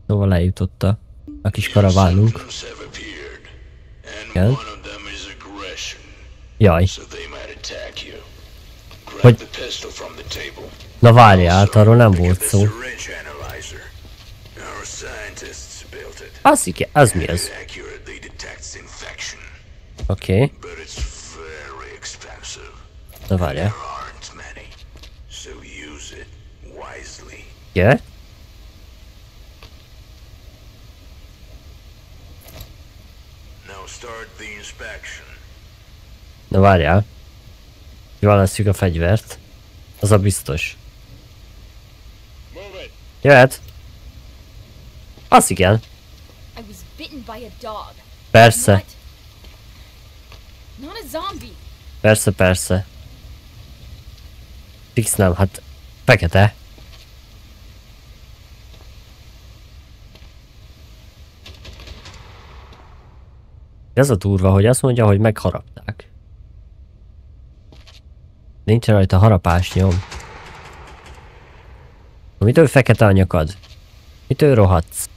Szóval lejutotta a kis karavánunk. Igen. Jaj. Hogy... Na várjál, arról nem volt szó. Az igen, az mi az? Oké. Na várjál. Igen. Na várjál. Kiválasztjuk a fegyvert. Az a biztos. Jöhet. Az igen. Persze. Persze, persze. Fix nem, hát fekete. Ez a durva, hogy azt mondja, hogy megharapták. Nincs rajta harapás nyom. Mitől fekete a nyakad? Mitől rohadsz?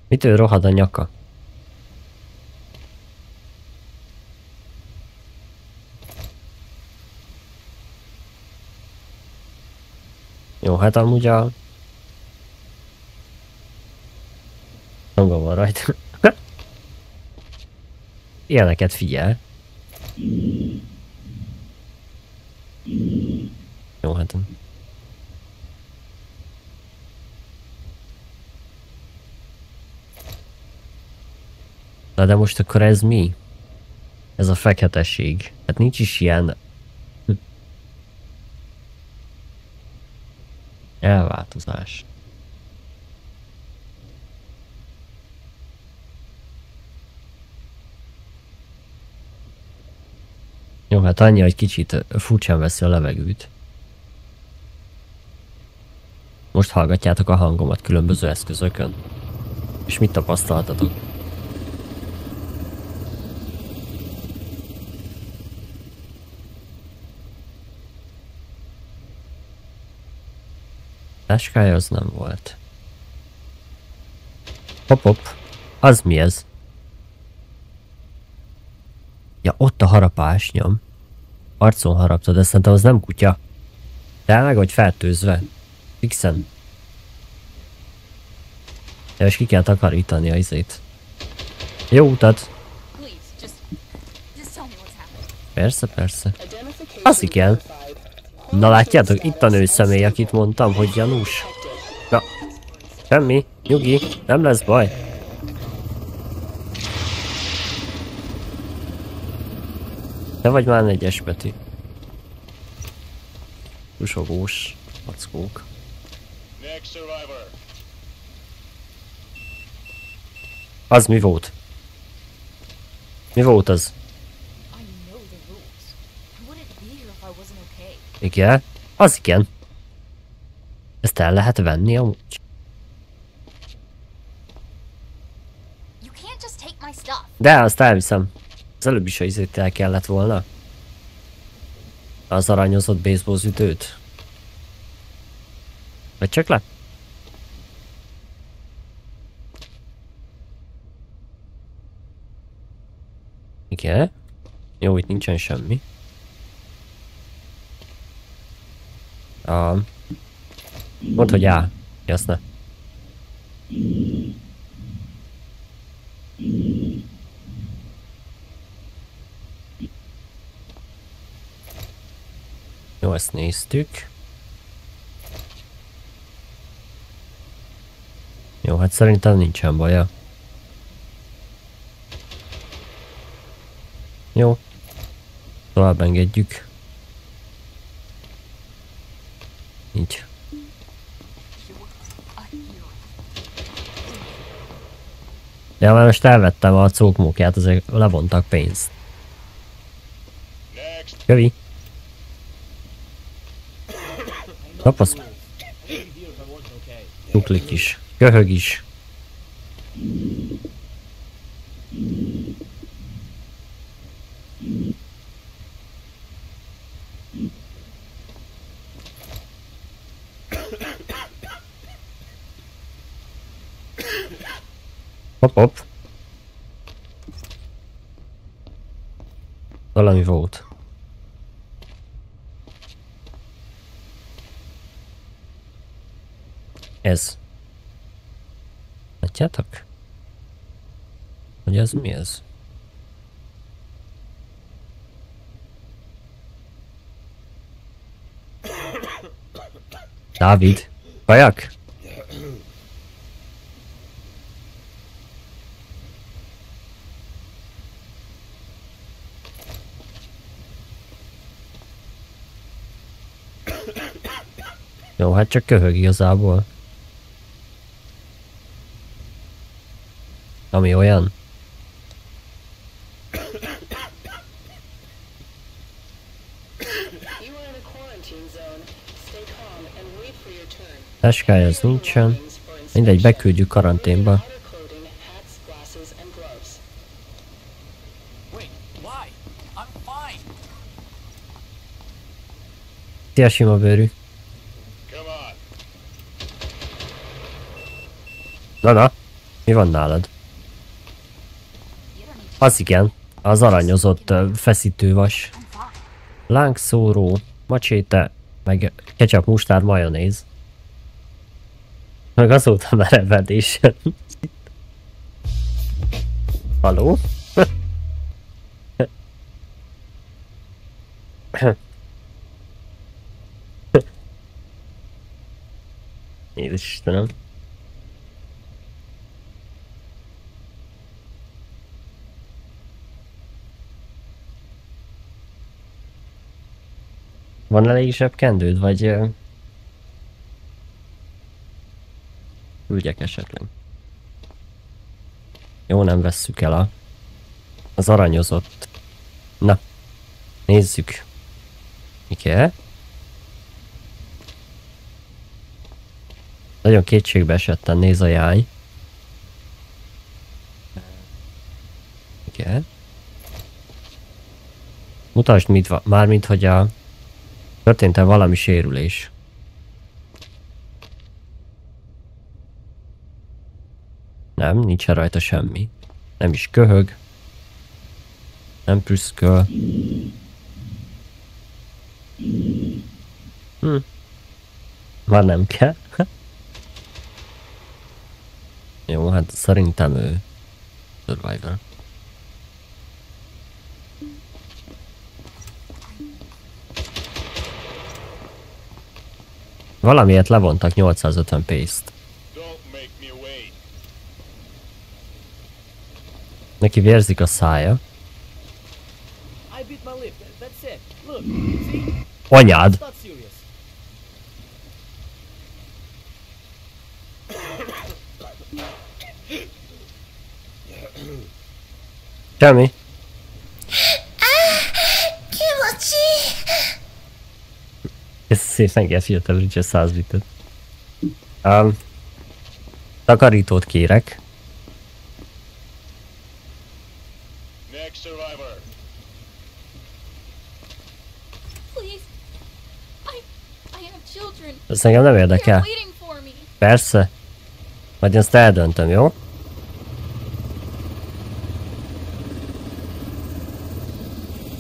Mitől rohad a nyaka? Jó, hát amúgy a... hanga van rajta. Ilyeneket figyel. Jó, hát... Na de most akkor ez mi? Ez a feketeség. Hát nincs is ilyen... elváltozás. Jó, hát annyi, hogy kicsit furcsán veszi a levegőt. Most hallgatjátok a hangomat különböző eszközökön. És mit tapasztaltatok? Táskája az nem volt. Hopp. Az mi ez? Ja, ott a harapás nyom. Arcon haraptad, de szerintem az nem kutya. De meg vagy fertőzve. Fixen. Ja, és ki kell takarítani a izét. Jó utat! Please, just tell me what's happened. Persze. Az igen. Na látjátok, itt a nő személy, akit mondtam, hogy gyanús. Na, semmi, nyugi, nem lesz baj. Te vagy már negyes, Peti. Usogós mackók. Next survivor. Az mi volt? Mi volt az? I know the rules. I wouldn't be here if I wasn't okay. Igen? Az igen. Ezt el lehet venni amúgy? You can't just take my stuff. De, azt elviszem. Az előbb is a izét el kellett volna. Az aranyozott baseball ütőt. Vagy csak le? Igen. Jó, itt nincsen semmi. Mondd, hogy á. Jasne. Jó, ezt néztük. Jó, hát szerintem nincsen baja. Jó. Tovább engedjük. Így. Ja, már most elvettem a cókmókját, azért levontak pénzt. Kövi. Kapasz. Tuklik is. Köhög is. Hopp. Valami volt. Ez. Látjátok? Hogy ez mi ez? Dávid, kajak? Jó, hát csak köhög igazából. Ami olyan. Táskája az nincsen. Mindegy, beküldjük karanténba. Szia, sima bőrű. Na, mi van nálad? Az igen, az aranyozott feszítővas. Lángszóró, macséte, meg ketchup, mustárd, majonéz. Meg azóta merevedés. Haló? Jézus Istenem. Van elég zsebkendőd, vagy küldjek esetleg? Jó, nem vesszük el az aranyozott. Na, Nézzük. Igen. Nagyon kétségbe esetten néz a jány. Igen. Mutasd, mármint, hogy történt-e valami sérülés. Nem, nincsen rajta semmi. Nem is köhög. Nem prüszköl. Már nem kell. Jó, hát szerintem ő survivor. Valamiért levontak 850 pace-t. Neki vérzik a szája. I bit my lip. That's it. Look, see? Anyád! Not serious. Semmi. Ez szépen elfigyeltem Richard 100 bitet. Takarítót kérek. Next survivor. Please. I have children. Ez engem nem They're érdekel. waiting for me. Persze. Majd ezt eldöntöm, jó?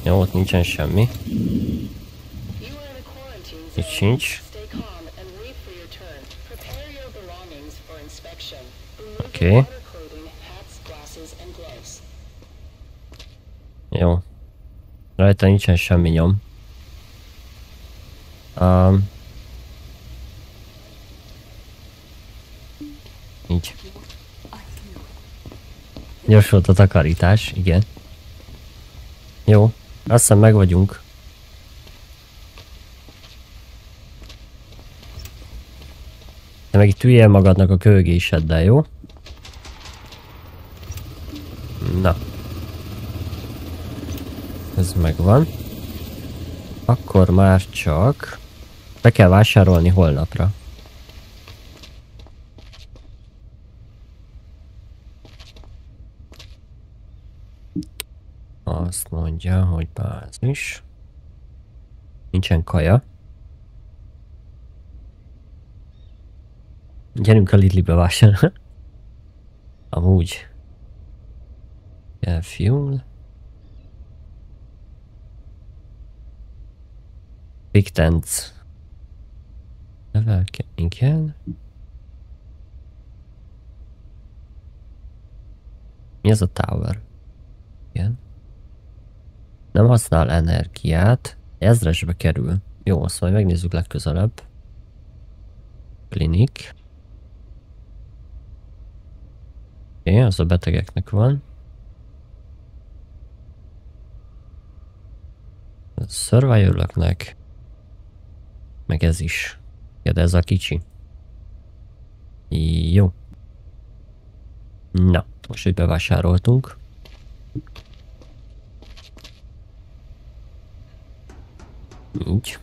Jó, ott nincsen semmi. You are in a quarantine Itt zone. sincs. Stay calm and wait for your turn. Prepare your belongings for inspection. Remove Okay. your water clothing, hats, glasses, and gloves. Jó. Rajta nincsen semmi nyom. Így. Gyors volt a takarítás, igen. Jó, azt hiszem meg vagyunk. Te meg itt üljél magadnak a kőgéseddel, jó? Na. Ez megvan. Akkor már csak be kell vásárolni holnapra. Azt mondja, hogy bázis. Nincsen kaja. Gyerünk a Lidl-be vásárolni. Amúgy. Kell fuel. Big tents. Level igen. Mi ez a tower? Igen. Nem használ energiát. 1000-esbe kerül. Jó, azt majd megnézzük legközelebb. Klinik. Oké, az a betegeknek van. A survivoroknak. Meg ez is. Ja, de ez a kicsi. Jó. Na, most itt bevásároltunk. Így.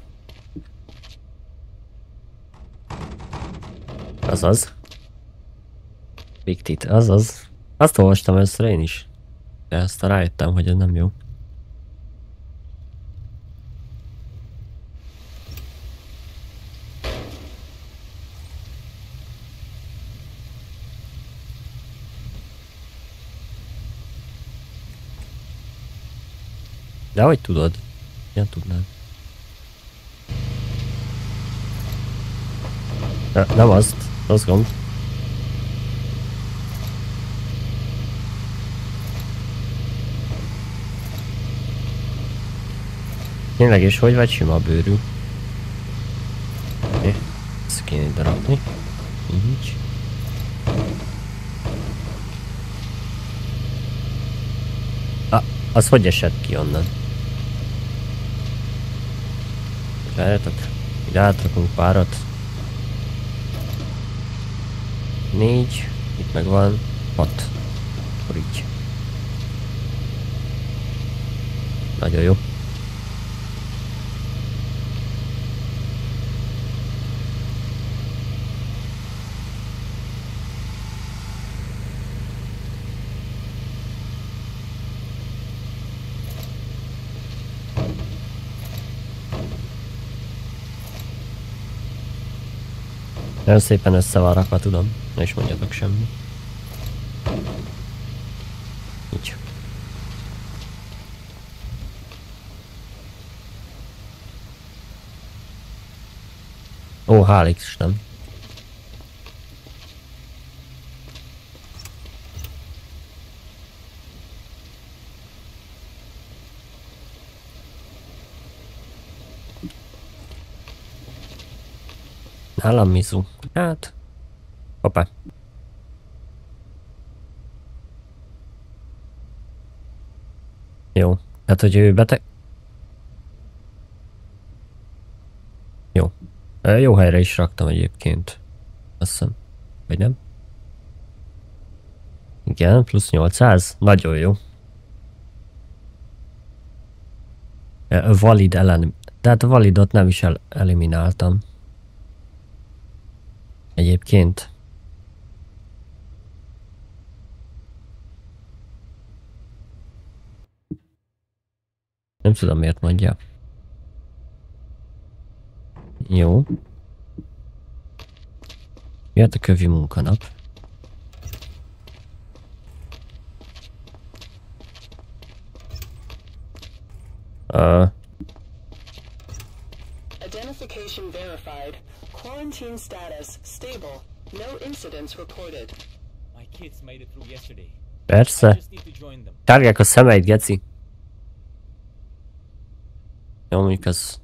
Azaz. Big tit, azaz. Azt olvastam először én is. De aztán rájöttem, hogy ez nem jó. De hogy tudod? Ilyen tudnád. Nem azt gond. Tényleg is, hogy vagy sima bőrű? Oké, ezt kéne ide rakni. Így. Az hogy esett ki onnan? Várjatok, ide átrakunk párat. 4, itt meg van 6. Akkor így. Nagyon jó. Nagyon szépen össze van rakva, tudom. Ne is mondjatok semmi. Így. Ó, hál' Isten. Nálam Mizu. Hát... Hoppá. Jó. Hát, hogy ő beteg... Jó. Jó helyre is raktam egyébként. Azt hiszem. Vagy nem? Igen, plusz 800. Nagyon jó. Valid ellen... Tehát a validot nem is elimináltam. Egyébként. Nem tudom miért mondja. Jó. Miért a kövi munkanap? Identification verified. Quarantine status stable. No incidents reported. My kids made it through yesterday. I Persze. just need to join them. Tárgják a szemeit, geci. Jó, mondjuk az...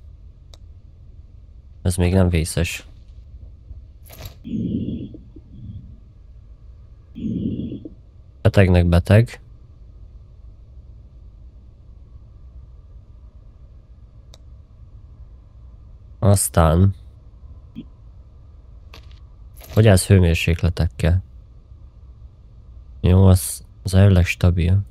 Ez még nem vészes. Betegnek beteg. Aztán... Hogy ez hőmérsékletekkel? Jó, az elvileg stabil.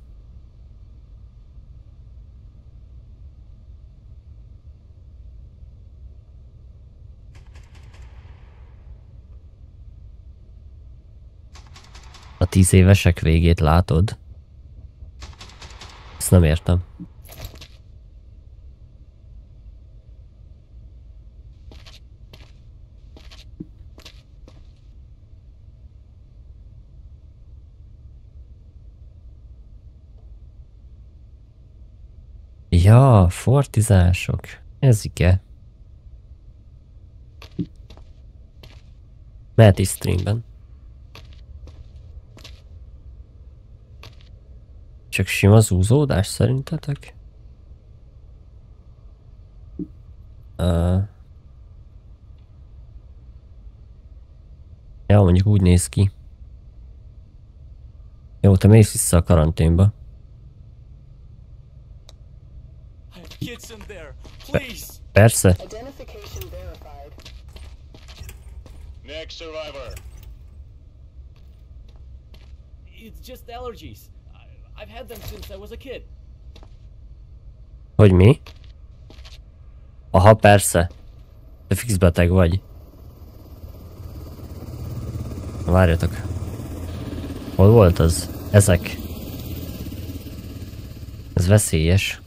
A 10 évesek végét látod? Ezt nem értem. Ja, fortizások. Ez ige. Mehet is streamben. Csak sima zúzódás szerintetek? Ja, mondjuk úgy néz ki. Jó, te mész vissza a karanténba. Kids in there, please. Persze. Identification verified. Next survivor. It's just allergies. I've had them since I was a kid. Hogy mi? Aha, persze. Te fix beteg vagy. Várjatok. Hol volt az? Ezek. Ez veszélyes.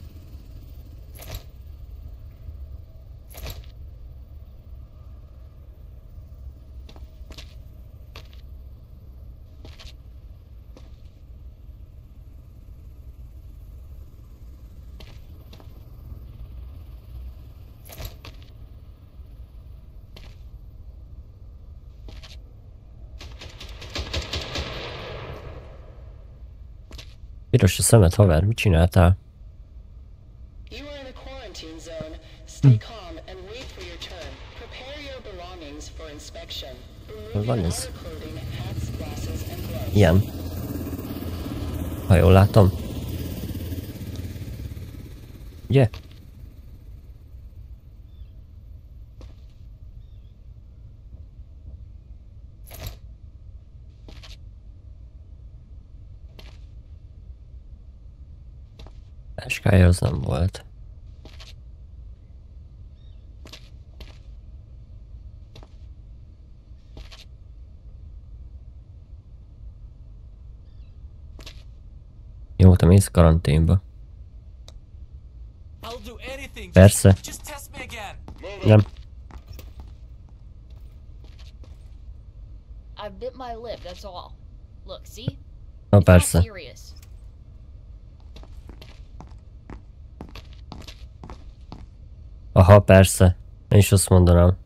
Piros a szemed, haver, mit csináltál? You are in a quarantine zone. Stay calm and wait for your turn. Prepare your belongings for inspection. Remove Van your ez? outer clothing, hats, glasses, and gloves. Ilyen. Ha jól látom. Ugye? Táskája az nem volt. Jó, te mész karanténba. I'll do anything. Persze. Just test me again. Nem. bit my lip, that's all. Look, see? Na It's not persze. serious. Aha, persze. Én is azt mondanám.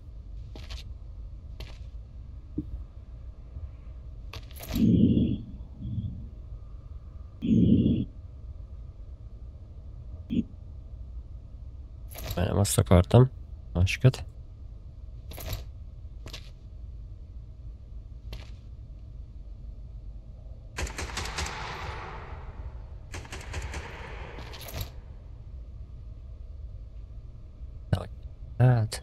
Már nem azt akartam. Másikat. Hát...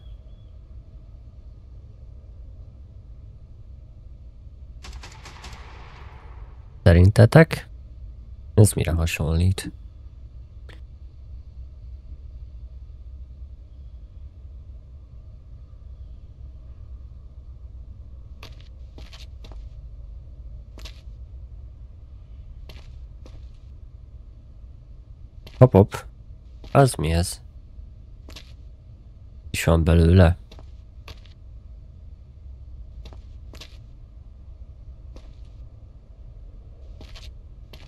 Szerintetek? Ez mire hasonlít? Hop-hop. Az mi ez? Is van belőle?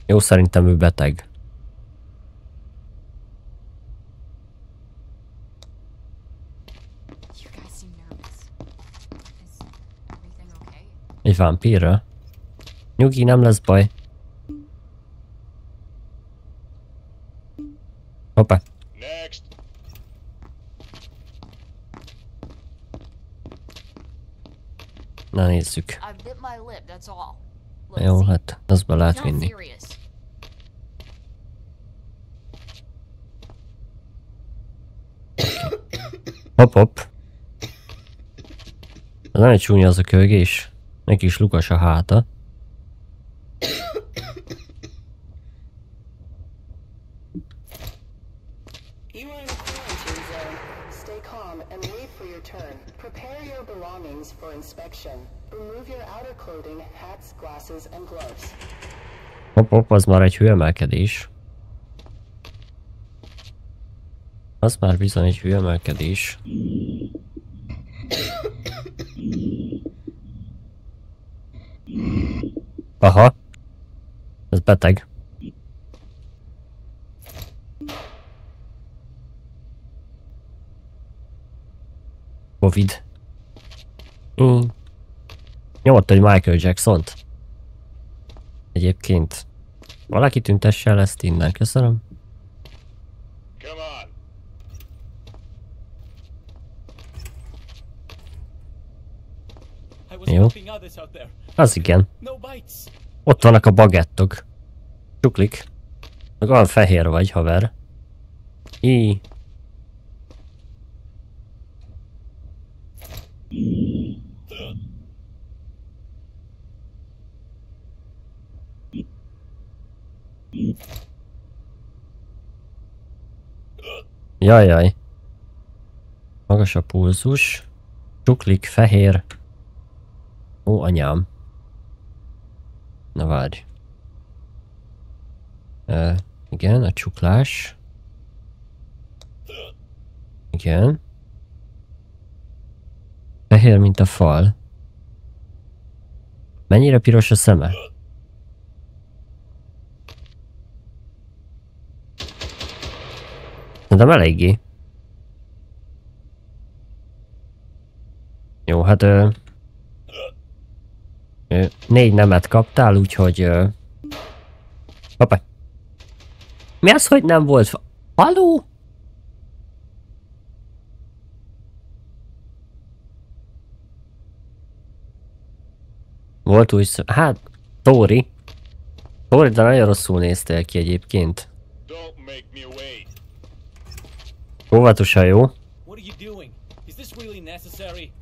Jó, szerintem ő beteg. You guys seem nervous. Is everything okay? Egy vámpírra? Nyugi, nem lesz baj. Hoppá. Next. Na nézzük. I bit my lip, that's all. Look, Jó, see? hát azt be It's lehet not vinni. serious. Hopp-hopp. Ez nem egy csúnya az a kölgés. Neki is lukas a háta. You are in a quarantine zone. Stay calm and wait for your turn. Prepare your belongings for inspection. Remove your outer clothing, hats, glasses, and gloves. Hopp-hopp, az már egy hőemelkedés. Az már bizony egy hőemelkedés. Aha. Ez beteg. Covid. Nyomott egy Michael Jackson-t. Egyébként. Valaki tüntesse el ezt innen, köszönöm. Come on. I was Jó. helping others out there. Az igen. No bites. Ott vannak a bagettok. Csuklik. Meg olyan fehér vagy, haver. Í. Jajjaj. Magas a pulzus. Csuklik, fehér. Ó, anyám. Na várj. Igen, a csuklás. Igen. Fehér, mint a fal. Mennyire piros a szeme? Szerintem eléggé. Jó, hát 4 nemet kaptál, úgyhogy... Hoppá. Mi az, hogy nem volt haló? Volt új hát, Tóri. Tóri, de nagyon rosszul néztél ki egyébként. Don't make me wait. Óvatosan, jó? What are you doing? Is this really necessary?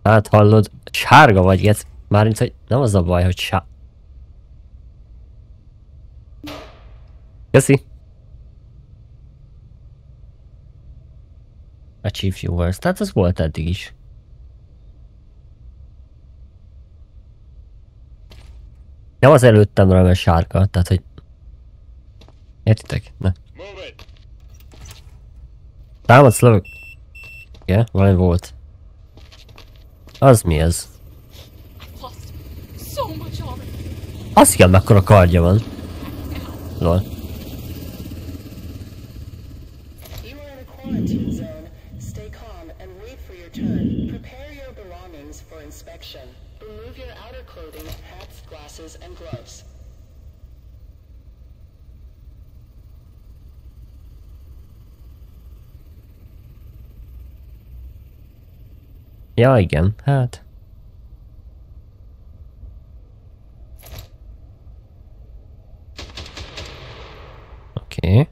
Hát hallod, sárga vagy, gec. Mármint, hogy nem az a baj, hogy Köszi. Achieve viewers, tehát az volt eddig is. Nem az előttemre, mert sárga, tehát hogy... Értitek? Na. Move it. Támadsz, lövök. Igen, valami volt. Az mi ez? I've lost Azt kell, mekkora kardja van. Lol. You are in a quarantine zone. Stay calm and wait for your turn. Prepare your belongings for inspection. Remove your outer clothing, hats, glasses, and gloves. Ja, igen, hát. Oké.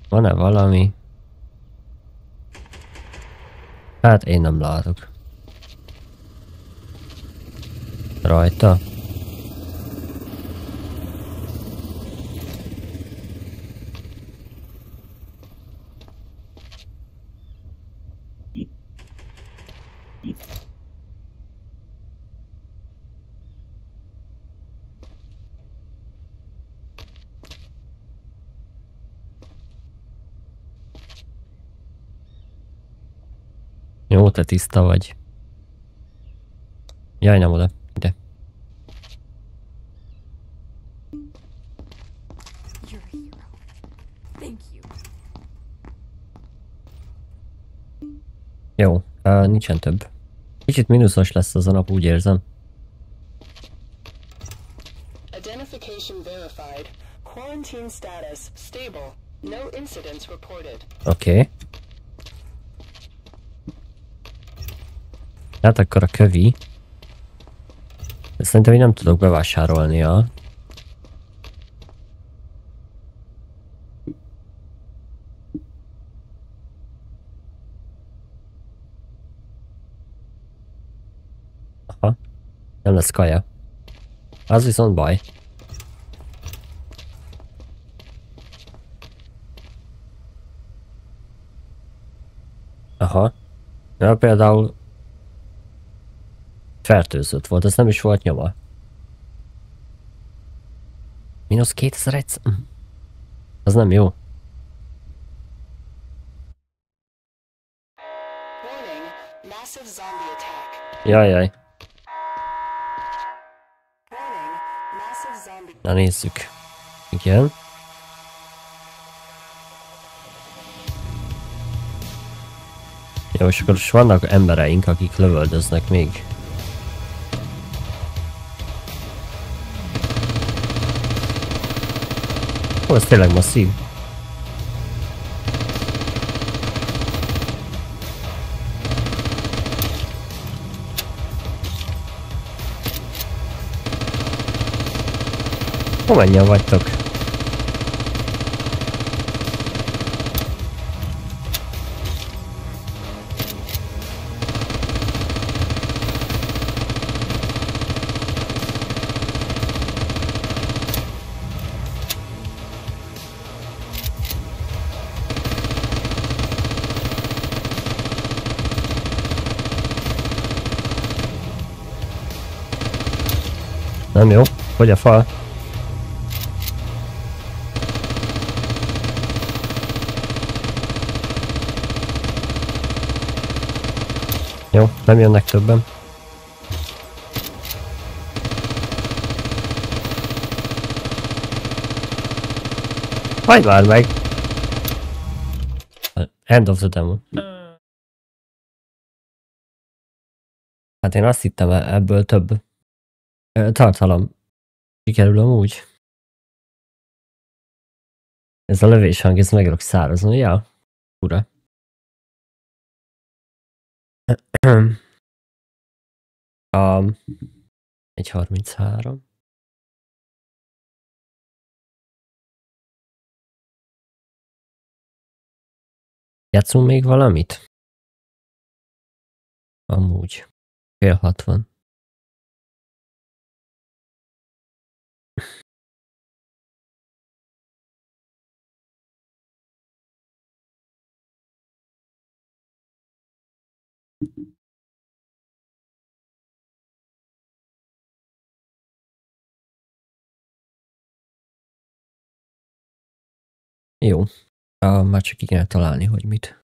Van-e valami? Hát én nem látok. Rajta? Jó, te tiszta vagy. Jaj, nem oda. Ide. You're a hero. Thank you. Jó, nincsen több. Kicsit mínuszos lesz az a nap, úgy érzem. Identification verified. Quarantine status stable. No incidents reported. Oké. Hát akkor a kövi. Szerintem én nem tudok bevásárolni a... Aha. Nem lesz kaja. Az viszont baj. Aha. Ja, például... fertőzött volt, ez nem is volt nyoma. Mínusz 2100? Az nem jó. Warning, massive zombie attack. Jajjaj. Warning, massive zombie. Na nézzük. Igen. Jó, és akkor is vannak embereink, akik lövöldöznek még. Ó, ez tényleg masszív. Hol mennyien vagytok? Nem jó? Hogy a fal? Jó, nem jönnek többen. Hagyd már meg! End of the demo. Hát én azt hittem, ebből több tartalom sikerül amúgy. Ez a lövéshang, ez meg tudok szárazni, ja? Ura. A 1.33. Játszunk még valamit? Amúgy. Fél 60. Jó. Már csak ki kell találni, hogy mit.